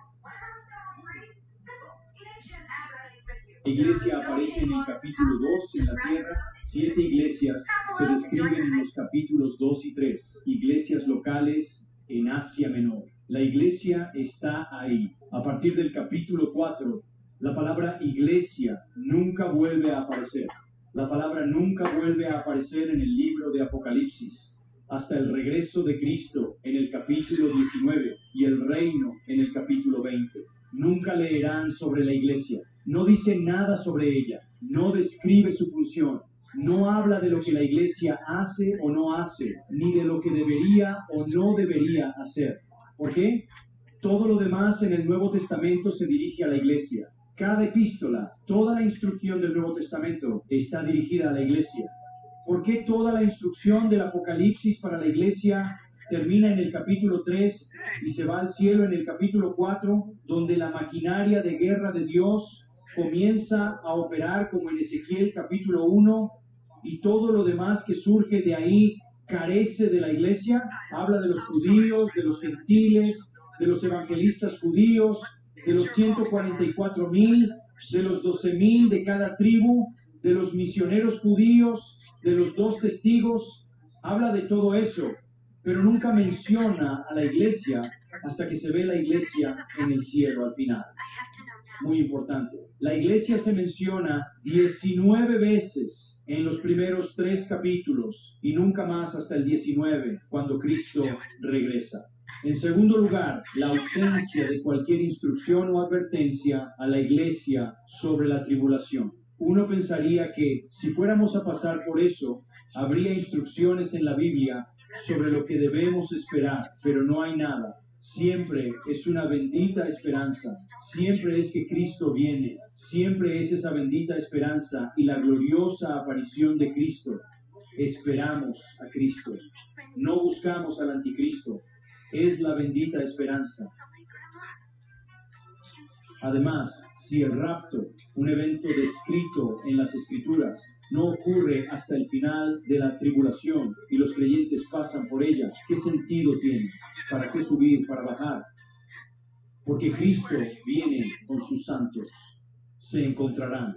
La iglesia aparece en el capítulo 2 en la tierra. 7 iglesias se describen en los capítulos 2 y 3. Iglesias locales en Asia Menor. La iglesia está ahí. A partir del capítulo 4, la palabra iglesia nunca vuelve a aparecer. La palabra nunca vuelve a aparecer en el libro de Apocalipsis, hasta el regreso de Cristo en el capítulo 19 y el reino en el capítulo 20. Nunca leerán sobre la iglesia, no dice nada sobre ella, no describe su función, no habla de lo que la iglesia hace o no hace, ni de lo que debería o no debería hacer. ¿Por qué? Todo lo demás en el Nuevo Testamento se dirige a la iglesia. Cada epístola, toda la instrucción del Nuevo Testamento está dirigida a la iglesia. ¿Por qué toda la instrucción del Apocalipsis para la iglesia termina en el capítulo 3 y se va al cielo en el capítulo 4, donde la maquinaria de guerra de Dios comienza a operar como en Ezequiel capítulo 1 y todo lo demás que surge de ahí carece de la iglesia? Habla de los judíos, de los gentiles, de los evangelistas judíos, de los 144,000, de los 12,000 de cada tribu, de los misioneros judíos, de los 2 testigos. Habla de todo eso, pero nunca menciona a la iglesia hasta que se ve la iglesia en el cielo al final. Muy importante. La iglesia se menciona 19 veces en los primeros 3 capítulos y nunca más hasta el 19, cuando Cristo regresa. En segundo lugar, la ausencia de cualquier instrucción o advertencia a la iglesia sobre la tribulación. Uno pensaría que si fuéramos a pasar por eso, habría instrucciones en la Biblia sobre lo que debemos esperar, pero no hay nada. Siempre es una bendita esperanza, siempre es que Cristo viene, siempre es esa bendita esperanza y la gloriosa aparición de Cristo. Esperamos a Cristo, no buscamos al anticristo, es la bendita esperanza. Además, si el rapto, un evento descrito en las Escrituras, no ocurre hasta el final de la tribulación y los creyentes pasan por ella, ¿qué sentido tiene? ¿Para qué subir? ¿Para bajar? Porque Cristo viene con sus santos, se encontrarán.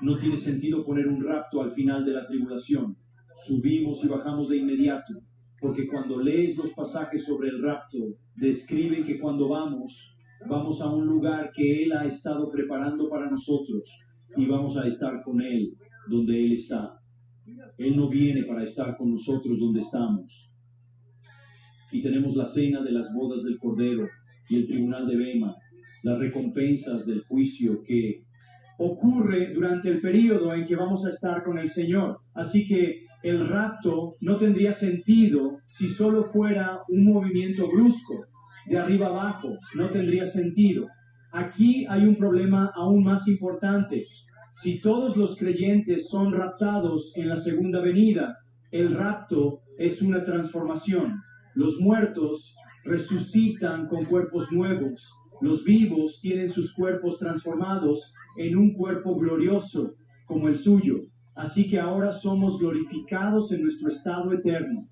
No tiene sentido poner un rapto al final de la tribulación. Subimos y bajamos de inmediato, porque cuando lees los pasajes sobre el rapto, describen que cuando vamos a un lugar que Él ha estado preparando para nosotros y vamos a estar con Él donde Él está. Él no viene para estar con nosotros donde estamos. Y tenemos la cena de las bodas del Cordero y el tribunal de Bema, las recompensas del juicio que ocurre durante el periodo en que vamos a estar con el Señor. Así que el rapto no tendría sentido si solo fuera un movimiento brusco, de arriba abajo, no tendría sentido. Aquí hay un problema aún más importante. Si todos los creyentes son raptados en la segunda venida, el rapto es una transformación. Los muertos resucitan con cuerpos nuevos. Los vivos tienen sus cuerpos transformados en un cuerpo glorioso como el suyo. Así que ahora somos glorificados en nuestro estado eterno.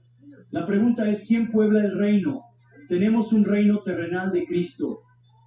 La pregunta es, ¿quién puebla el reino? Tenemos un reino terrenal de Cristo.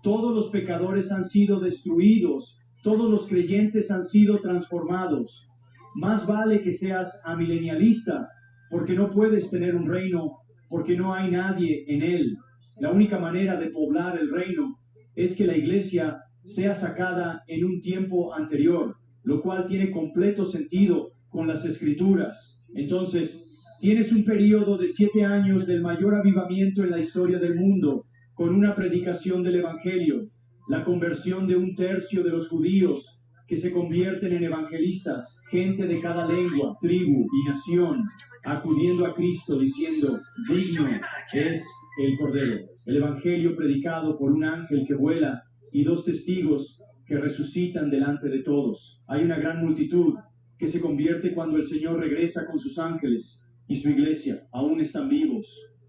Todos los pecadores han sido destruidos. Todos los creyentes han sido transformados. Más vale que seas amilenialista, porque no puedes tener un reino, porque no hay nadie en él. La única manera de poblar el reino es que la iglesia sea sacada en un tiempo anterior, lo cual tiene completo sentido con las escrituras. Entonces, tienes un periodo de 7 años del mayor avivamiento en la historia del mundo, con una predicación del Evangelio, la conversión de 1/3 de los judíos que se convierten en evangelistas, gente de cada lengua, tribu y nación, acudiendo a Cristo diciendo, digno es el Cordero. El Evangelio predicado por un ángel que vuela y 2 testigos que resucitan delante de todos. Hay una gran multitud que se convierte cuando el Señor regresa con sus ángeles y su iglesia aún están vivos.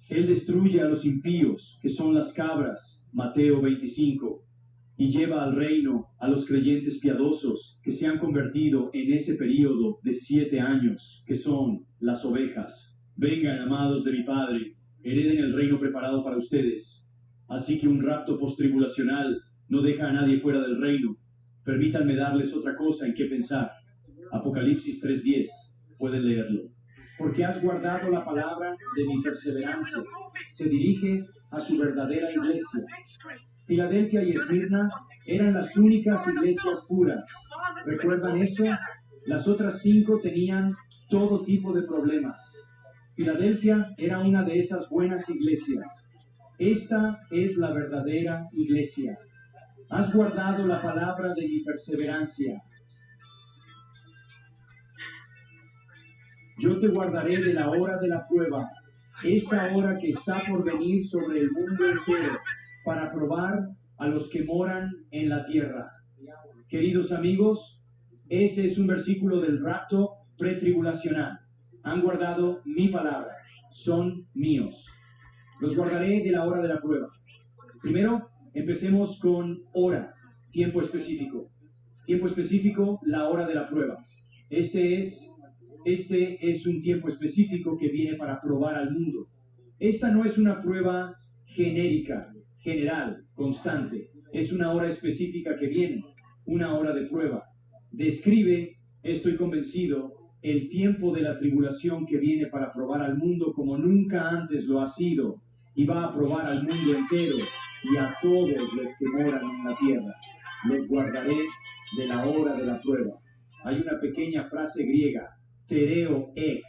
Él destruye a los impíos, que son las cabras, Mateo 25, y lleva al reino a los creyentes piadosos que se han convertido en ese período de 7 años, que son las ovejas. Vengan, amados de mi Padre, hereden el reino preparado para ustedes. Así que un rapto postribulacional no deja a nadie fuera del reino. Permítanme darles otra cosa en qué pensar. Apocalipsis 3:10, pueden leerlo. Porque has guardado la palabra de mi perseverancia. Se dirige a su verdadera iglesia. Filadelfia y Esmirna eran las únicas iglesias puras. ¿Recuerdan eso? Las otras 5 tenían todo tipo de problemas. Filadelfia era una de esas buenas iglesias. Esta es la verdadera iglesia. Has guardado la palabra de mi perseverancia. Yo te guardaré de la hora de la prueba, esta hora que está por venir sobre el mundo entero, para probar a los que moran en la tierra. Queridos amigos, ese es un versículo del rapto pretribulacional. Han guardado mi palabra, son míos. Los guardaré de la hora de la prueba. Primero, empecemos con hora, tiempo específico. Tiempo específico, la hora de la prueba. Este es un tiempo específico que viene para probar al mundo. Esta no es una prueba genérica, general, constante. Es una hora específica que viene, una hora de prueba. Describe, estoy convencido, el tiempo de la tribulación que viene para probar al mundo como nunca antes lo ha sido, y va a probar al mundo entero y a todos los que moran en la tierra. Los guardaré de la hora de la prueba. Hay una pequeña frase griega, tereo ek.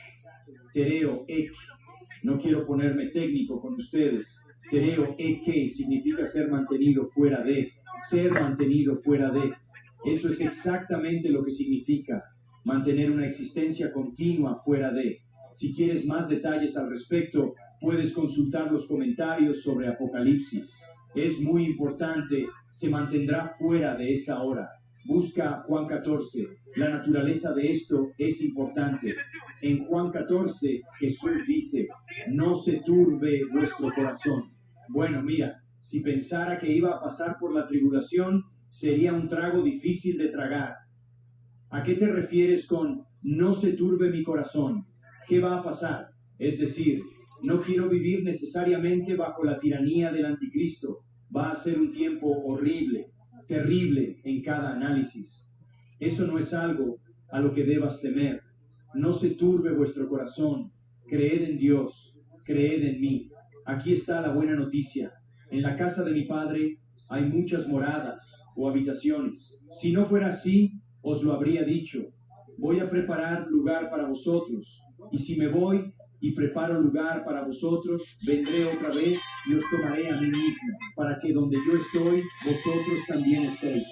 No quiero ponerme técnico con ustedes. Tereo ek significa ser mantenido fuera de. Eso es exactamente lo que significa mantener una existencia continua fuera de. Si quieres más detalles al respecto, puedes consultar los comentarios sobre Apocalipsis. Es muy importante, se mantendrá fuera de esa hora. Busca Juan 14. La naturaleza de esto es importante. En Juan 14, Jesús dice, no se turbe vuestro corazón. Bueno, mira, si pensara que iba a pasar por la tribulación, sería un trago difícil de tragar. ¿A qué te refieres con no se turbe mi corazón? ¿Qué va a pasar? Es decir, no quiero vivir necesariamente bajo la tiranía del anticristo. Va a ser un tiempo horrible, terrible en cada análisis. Eso no es algo a lo que debas temer. No se turbe vuestro corazón. Creed en Dios, creed en mí. Aquí está la buena noticia. En la casa de mi Padre hay muchas moradas o habitaciones. Si no fuera así, os lo habría dicho. Voy a preparar lugar para vosotros. Y si me voy y preparo lugar para vosotros, vendré otra vez y os tomaré a mí mismo, para que donde yo estoy, vosotros también estéis.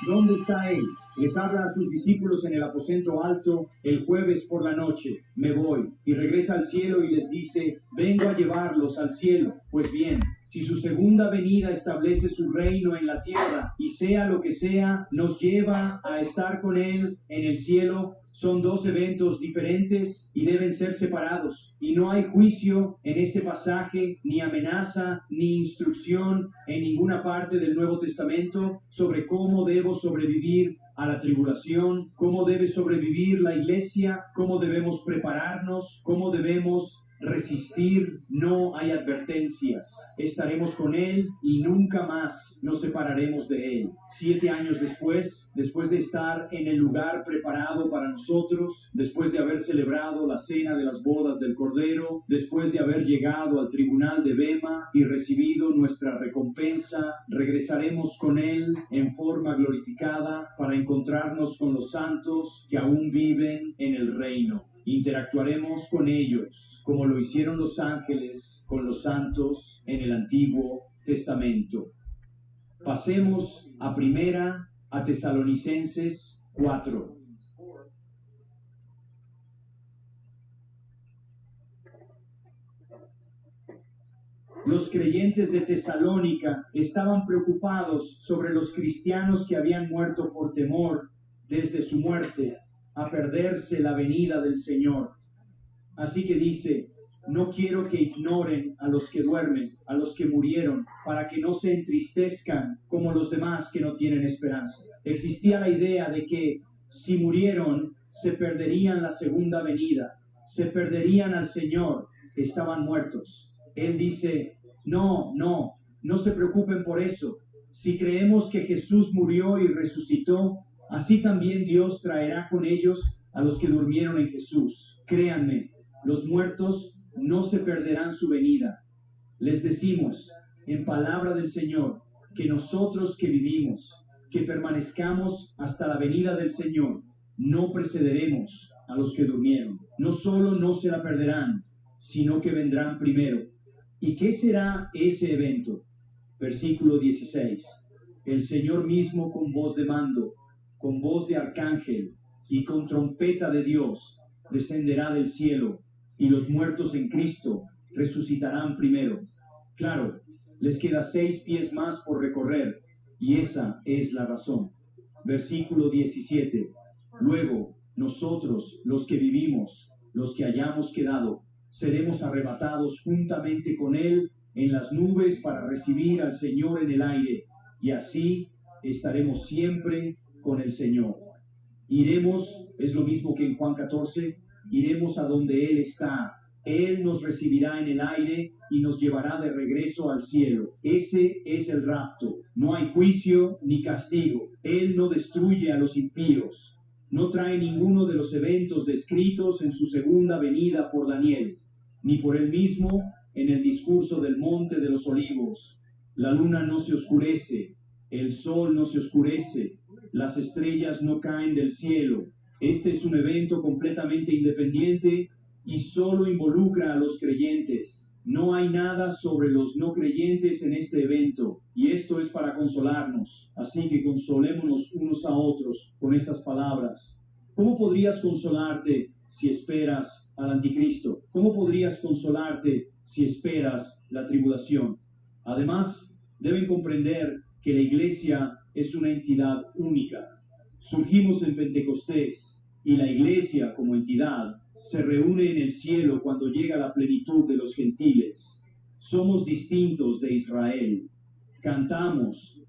¿Dónde está Él? Les habla a sus discípulos en el aposento alto el jueves por la noche. Me voy. Y regresa al cielo y les dice, vengo a llevarlos al cielo. Pues bien, si su segunda venida establece su reino en la tierra y sea lo que sea, nos lleva a estar con Él en el cielo, son 2 eventos diferentes y deben ser separados. Y no hay juicio en este pasaje, ni amenaza, ni instrucción en ninguna parte del Nuevo Testamento sobre cómo debo sobrevivir a la tribulación, cómo debe sobrevivir la iglesia, cómo debemos prepararnos, cómo debemos resistir, no hay advertencias. Estaremos con Él y nunca más nos separaremos de Él. 7 años después de estar en el lugar preparado para nosotros, después de haber celebrado la cena de las bodas del Cordero, después de haber llegado al tribunal de Bema y recibido nuestra recompensa, regresaremos con Él en forma glorificada para encontrarnos con los santos que aún viven en el reino. Interactuaremos con ellos como lo hicieron los ángeles con los santos en el Antiguo Testamento. Pasemos a Tesalonicenses 4. Los creyentes de Tesalónica estaban preocupados sobre los cristianos que habían muerto por temor desde su muerte a perderse la venida del Señor. Así que dice, no quiero que ignoren a los que duermen, a los que murieron, para que no se entristezcan como los demás que no tienen esperanza. Existía la idea de que si murieron, se perderían la segunda venida, se perderían al Señor, estaban muertos. Él dice, no se preocupen por eso. Si creemos que Jesús murió y resucitó, así también Dios traerá con ellos a los que durmieron en Jesús. Créanme, los muertos no se perderán su venida. Les decimos, en palabra del Señor, que nosotros que vivimos, que permanezcamos hasta la venida del Señor, no precederemos a los que durmieron. No solo no se la perderán, sino que vendrán primero. ¿Y qué será ese evento? Versículo 16. El Señor mismo con voz de mando, con voz de arcángel y con trompeta de Dios, descenderá del cielo, y los muertos en Cristo resucitarán primero. Claro, les queda 6 pies más por recorrer, y esa es la razón. Versículo 17. Luego, nosotros, los que vivimos, los que hayamos quedado, seremos arrebatados juntamente con Él en las nubes para recibir al Señor en el aire, y así estaremos siempre con el Señor. Iremos, es lo mismo que en Juan 14, iremos a donde Él está. Él nos recibirá en el aire y nos llevará de regreso al cielo. Ese es el rapto. No hay juicio ni castigo. Él no destruye a los impíos. No trae ninguno de los eventos descritos en su segunda venida por Daniel, ni por él mismo en el discurso del Monte de los Olivos. La luna no se oscurece, el sol no se oscurece, las estrellas no caen del cielo. Este es un evento completamente independiente y solo involucra a los creyentes. No hay nada sobre los no creyentes en este evento, y esto es para consolarnos. Así que consolémonos unos a otros con estas palabras. ¿Cómo podrías consolarte si esperas al anticristo? ¿Cómo podrías consolarte si esperas la tribulación? Además, deben comprender que la iglesia es una entidad única. Surgimos en Pentecostés y la iglesia como entidad se reúne en el cielo cuando llega la plenitud de los gentiles. Somos distintos de Israel. Cantamos,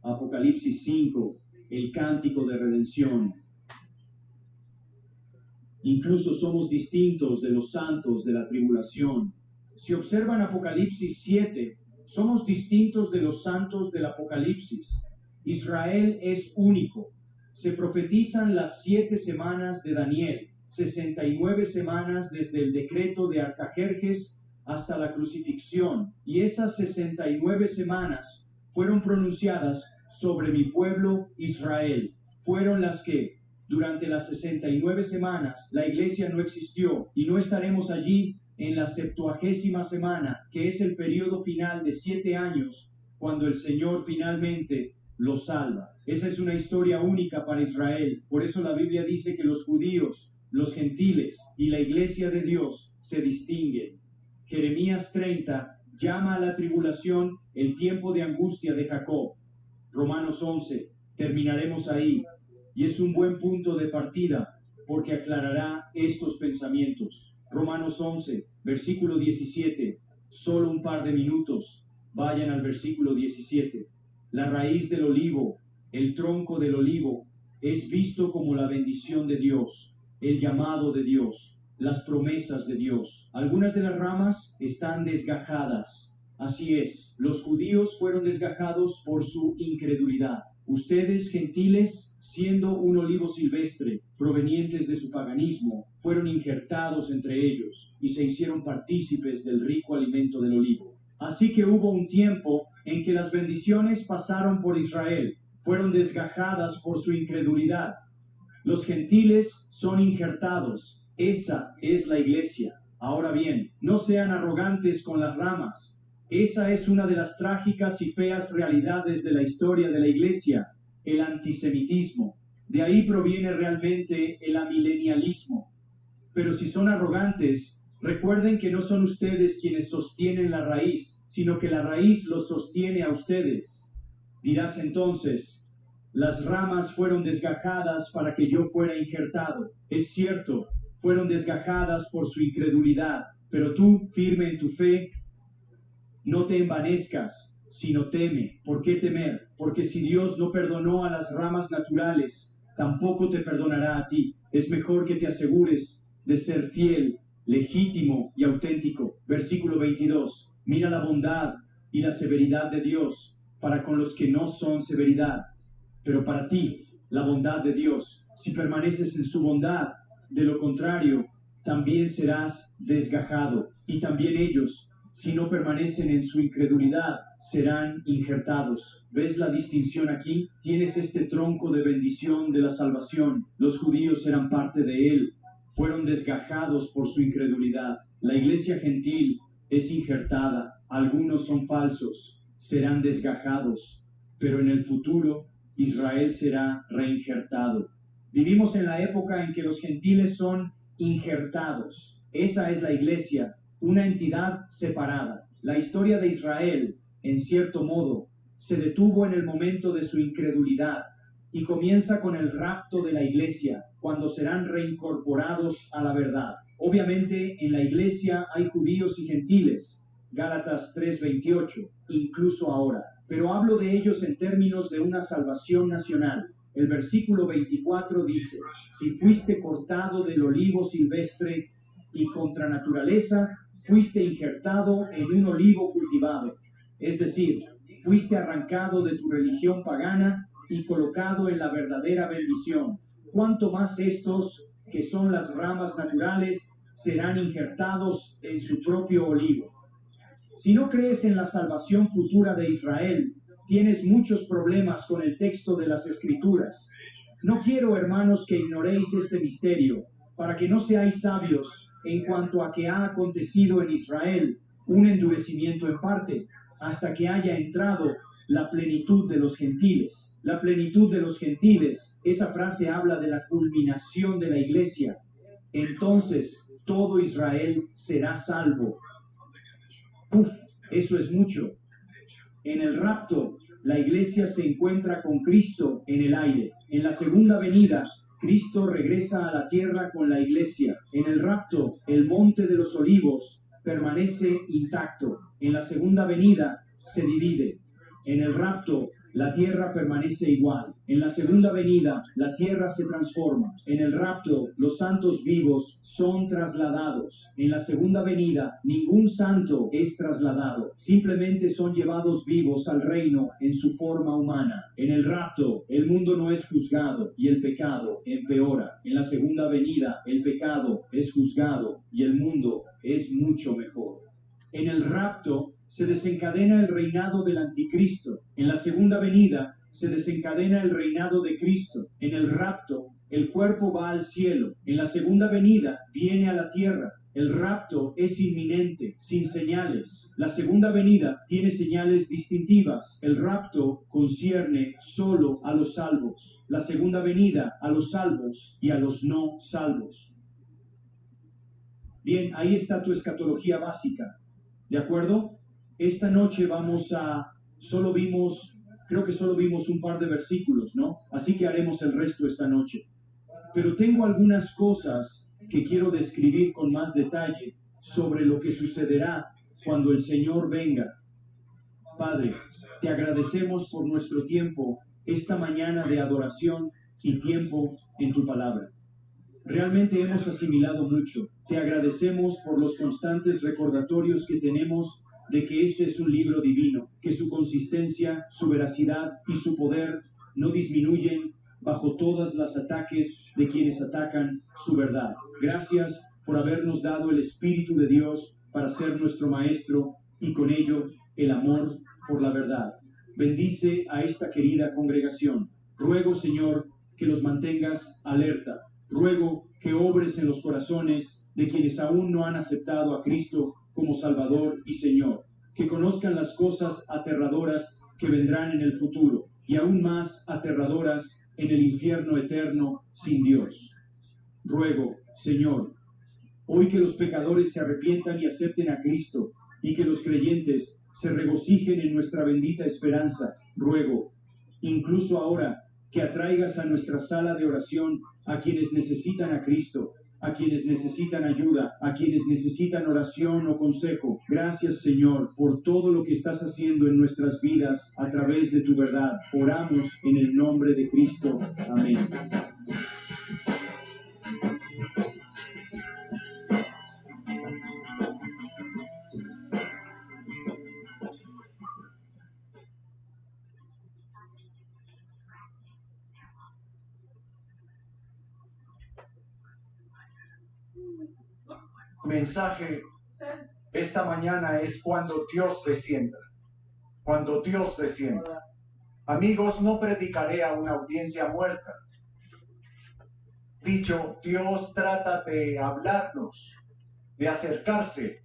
Apocalipsis 5, el cántico de redención. Incluso somos distintos de los santos de la tribulación. Si observan Apocalipsis 7, somos distintos de los santos del Apocalipsis. Israel es único. Se profetizan las 7 semanas de Daniel, 69 semanas desde el decreto de Artajerjes hasta la crucifixión, y esas 69 semanas fueron pronunciadas sobre mi pueblo Israel. Fueron las que, durante las 69 semanas, la iglesia no existió, y no estaremos allí en la 70ª semana, que es el periodo final de 7 años, cuando el Señor finalmente lo salva. Esa es una historia única para Israel. Por eso la Biblia dice que los judíos, los gentiles y la iglesia de Dios se distinguen. Jeremías 30 llama a la tribulación el tiempo de angustia de Jacob. Romanos 11, terminaremos ahí, y es un buen punto de partida porque aclarará estos pensamientos. Romanos 11, versículo 17, solo un par de minutos, vayan al versículo 17. La raíz del olivo, el tronco del olivo, es visto como la bendición de Dios, el llamado de Dios. las promesas de Dios. Algunas de las ramas están desgajadas. Así es, los judíos fueron desgajados por su incredulidad. Ustedes, gentiles, siendo un olivo silvestre, provenientes de su paganismo, fueron injertados entre ellos y se hicieron partícipes del rico alimento del olivo. Así que hubo un tiempo en que las bendiciones pasaron por Israel, fueron desgajadas por su incredulidad. Los gentiles son injertados. Esa es la iglesia. Ahora bien, no sean arrogantes con las ramas. Esa es una de las trágicas y feas realidades de la historia de la iglesia, el antisemitismo. De ahí proviene realmente el amilenialismo. Pero si son arrogantes, recuerden que no son ustedes quienes sostienen la raíz, sino que la raíz los sostiene a ustedes. Dirás entonces, las ramas fueron desgajadas para que yo fuera injertado. Es cierto, fueron desgajadas por su incredulidad, pero tú, firme en tu fe, no te envanezcas, sino teme. ¿Por qué temer? Porque si Dios no perdonó a las ramas naturales, tampoco te perdonará a ti. Es mejor que te asegures de ser fiel, legítimo y auténtico. Versículo 22. Mira la bondad y la severidad de Dios para con los que no son severidad, pero para ti la bondad de Dios. Si permaneces en su bondad, de lo contrario, también serás desgajado. Y también ellos, si no permanecen en su incredulidad, serán injertados. ¿Ves la distinción aquí? Tienes este tronco de bendición de la salvación. Los judíos eran parte de él. Fueron desgajados por su incredulidad. La iglesia gentil es injertada. Algunos son falsos. Serán desgajados. Pero en el futuro, Israel será reinjertado. Vivimos en la época en que los gentiles son injertados. Esa es la iglesia, una entidad separada. La historia de Israel, en cierto modo, se detuvo en el momento de su incredulidad y comienza con el rapto de la iglesia, cuando serán reincorporados a la verdad. Obviamente, en la iglesia hay judíos y gentiles, Gálatas 3:28, incluso ahora. Pero hablo de ellos en términos de una salvación nacional. El versículo 24 dice, si fuiste cortado del olivo silvestre y contra naturaleza, fuiste injertado en un olivo cultivado. Es decir, fuiste arrancado de tu religión pagana y colocado en la verdadera bendición. Cuanto más estos, que son las ramas naturales, serán injertados en su propio olivo. Si no crees en la salvación futura de Israel, tienes muchos problemas con el texto de las Escrituras. No quiero, hermanos, que ignoréis este misterio, para que no seáis sabios en cuanto a que ha acontecido en Israel un endurecimiento en parte, hasta que haya entrado la plenitud de los gentiles. La plenitud de los gentiles, esa frase habla de la culminación de la iglesia. Entonces, todo Israel será salvo. Uf, eso es mucho. En el rapto, la iglesia se encuentra con Cristo en el aire. En la segunda venida, Cristo regresa a la tierra con la iglesia. En el rapto, el monte de los olivos permanece intacto. En la segunda venida, se divide. En el rapto, la tierra permanece igual. En la segunda venida, la tierra se transforma. En el rapto, los santos vivos son trasladados. En la segunda venida, ningún santo es trasladado. Simplemente son llevados vivos al reino en su forma humana. En el rapto, el mundo no es juzgado y el pecado empeora. En la segunda venida, el pecado es juzgado y el mundo es mucho mejor. En el rapto, se desencadena el reinado del anticristo. En la segunda venida se desencadena el reinado de Cristo. En el rapto, el cuerpo va al cielo. En la segunda venida viene a la tierra. El rapto es inminente, sin señales. La segunda venida tiene señales distintivas. El rapto concierne solo a los salvos. La segunda venida a los salvos y a los no salvos. Bien, ahí está tu escatología básica. ¿De acuerdo? Esta noche creo que solo vimos un par de versículos, ¿no? Así que haremos el resto esta noche. Pero tengo algunas cosas que quiero describir con más detalle sobre lo que sucederá cuando el Señor venga. Padre, te agradecemos por nuestro tiempo esta mañana de adoración y tiempo en tu palabra. Realmente hemos asimilado mucho. Te agradecemos por los constantes recordatorios que tenemos de que este es un libro divino, que su consistencia, su veracidad y su poder no disminuyen bajo todas las ataques de quienes atacan su verdad. Gracias por habernos dado el Espíritu de Dios para ser nuestro Maestro y con ello el amor por la verdad. Bendice a esta querida congregación. Ruego, Señor, que los mantengas alerta. Ruego que obres en los corazones de quienes aún no han aceptado a Cristo como Salvador y Señor, que conozcan las cosas aterradoras que vendrán en el futuro y aún más aterradoras en el infierno eterno sin Dios. Ruego, Señor, hoy que los pecadores se arrepientan y acepten a Cristo y que los creyentes se regocijen en nuestra bendita esperanza, ruego, incluso ahora, que atraigas a nuestra sala de oración a quienes necesitan a Cristo, a quienes necesitan ayuda, a quienes necesitan oración o consejo. Gracias, Señor, por todo lo que estás haciendo en nuestras vidas a través de tu verdad. Oramos en el nombre de Cristo. Amén. Mensaje esta mañana es cuando Dios descienda. Cuando Dios descienda. Amigos, no predicaré a una audiencia muerta. Dicho, Dios trata de hablarnos, de acercarse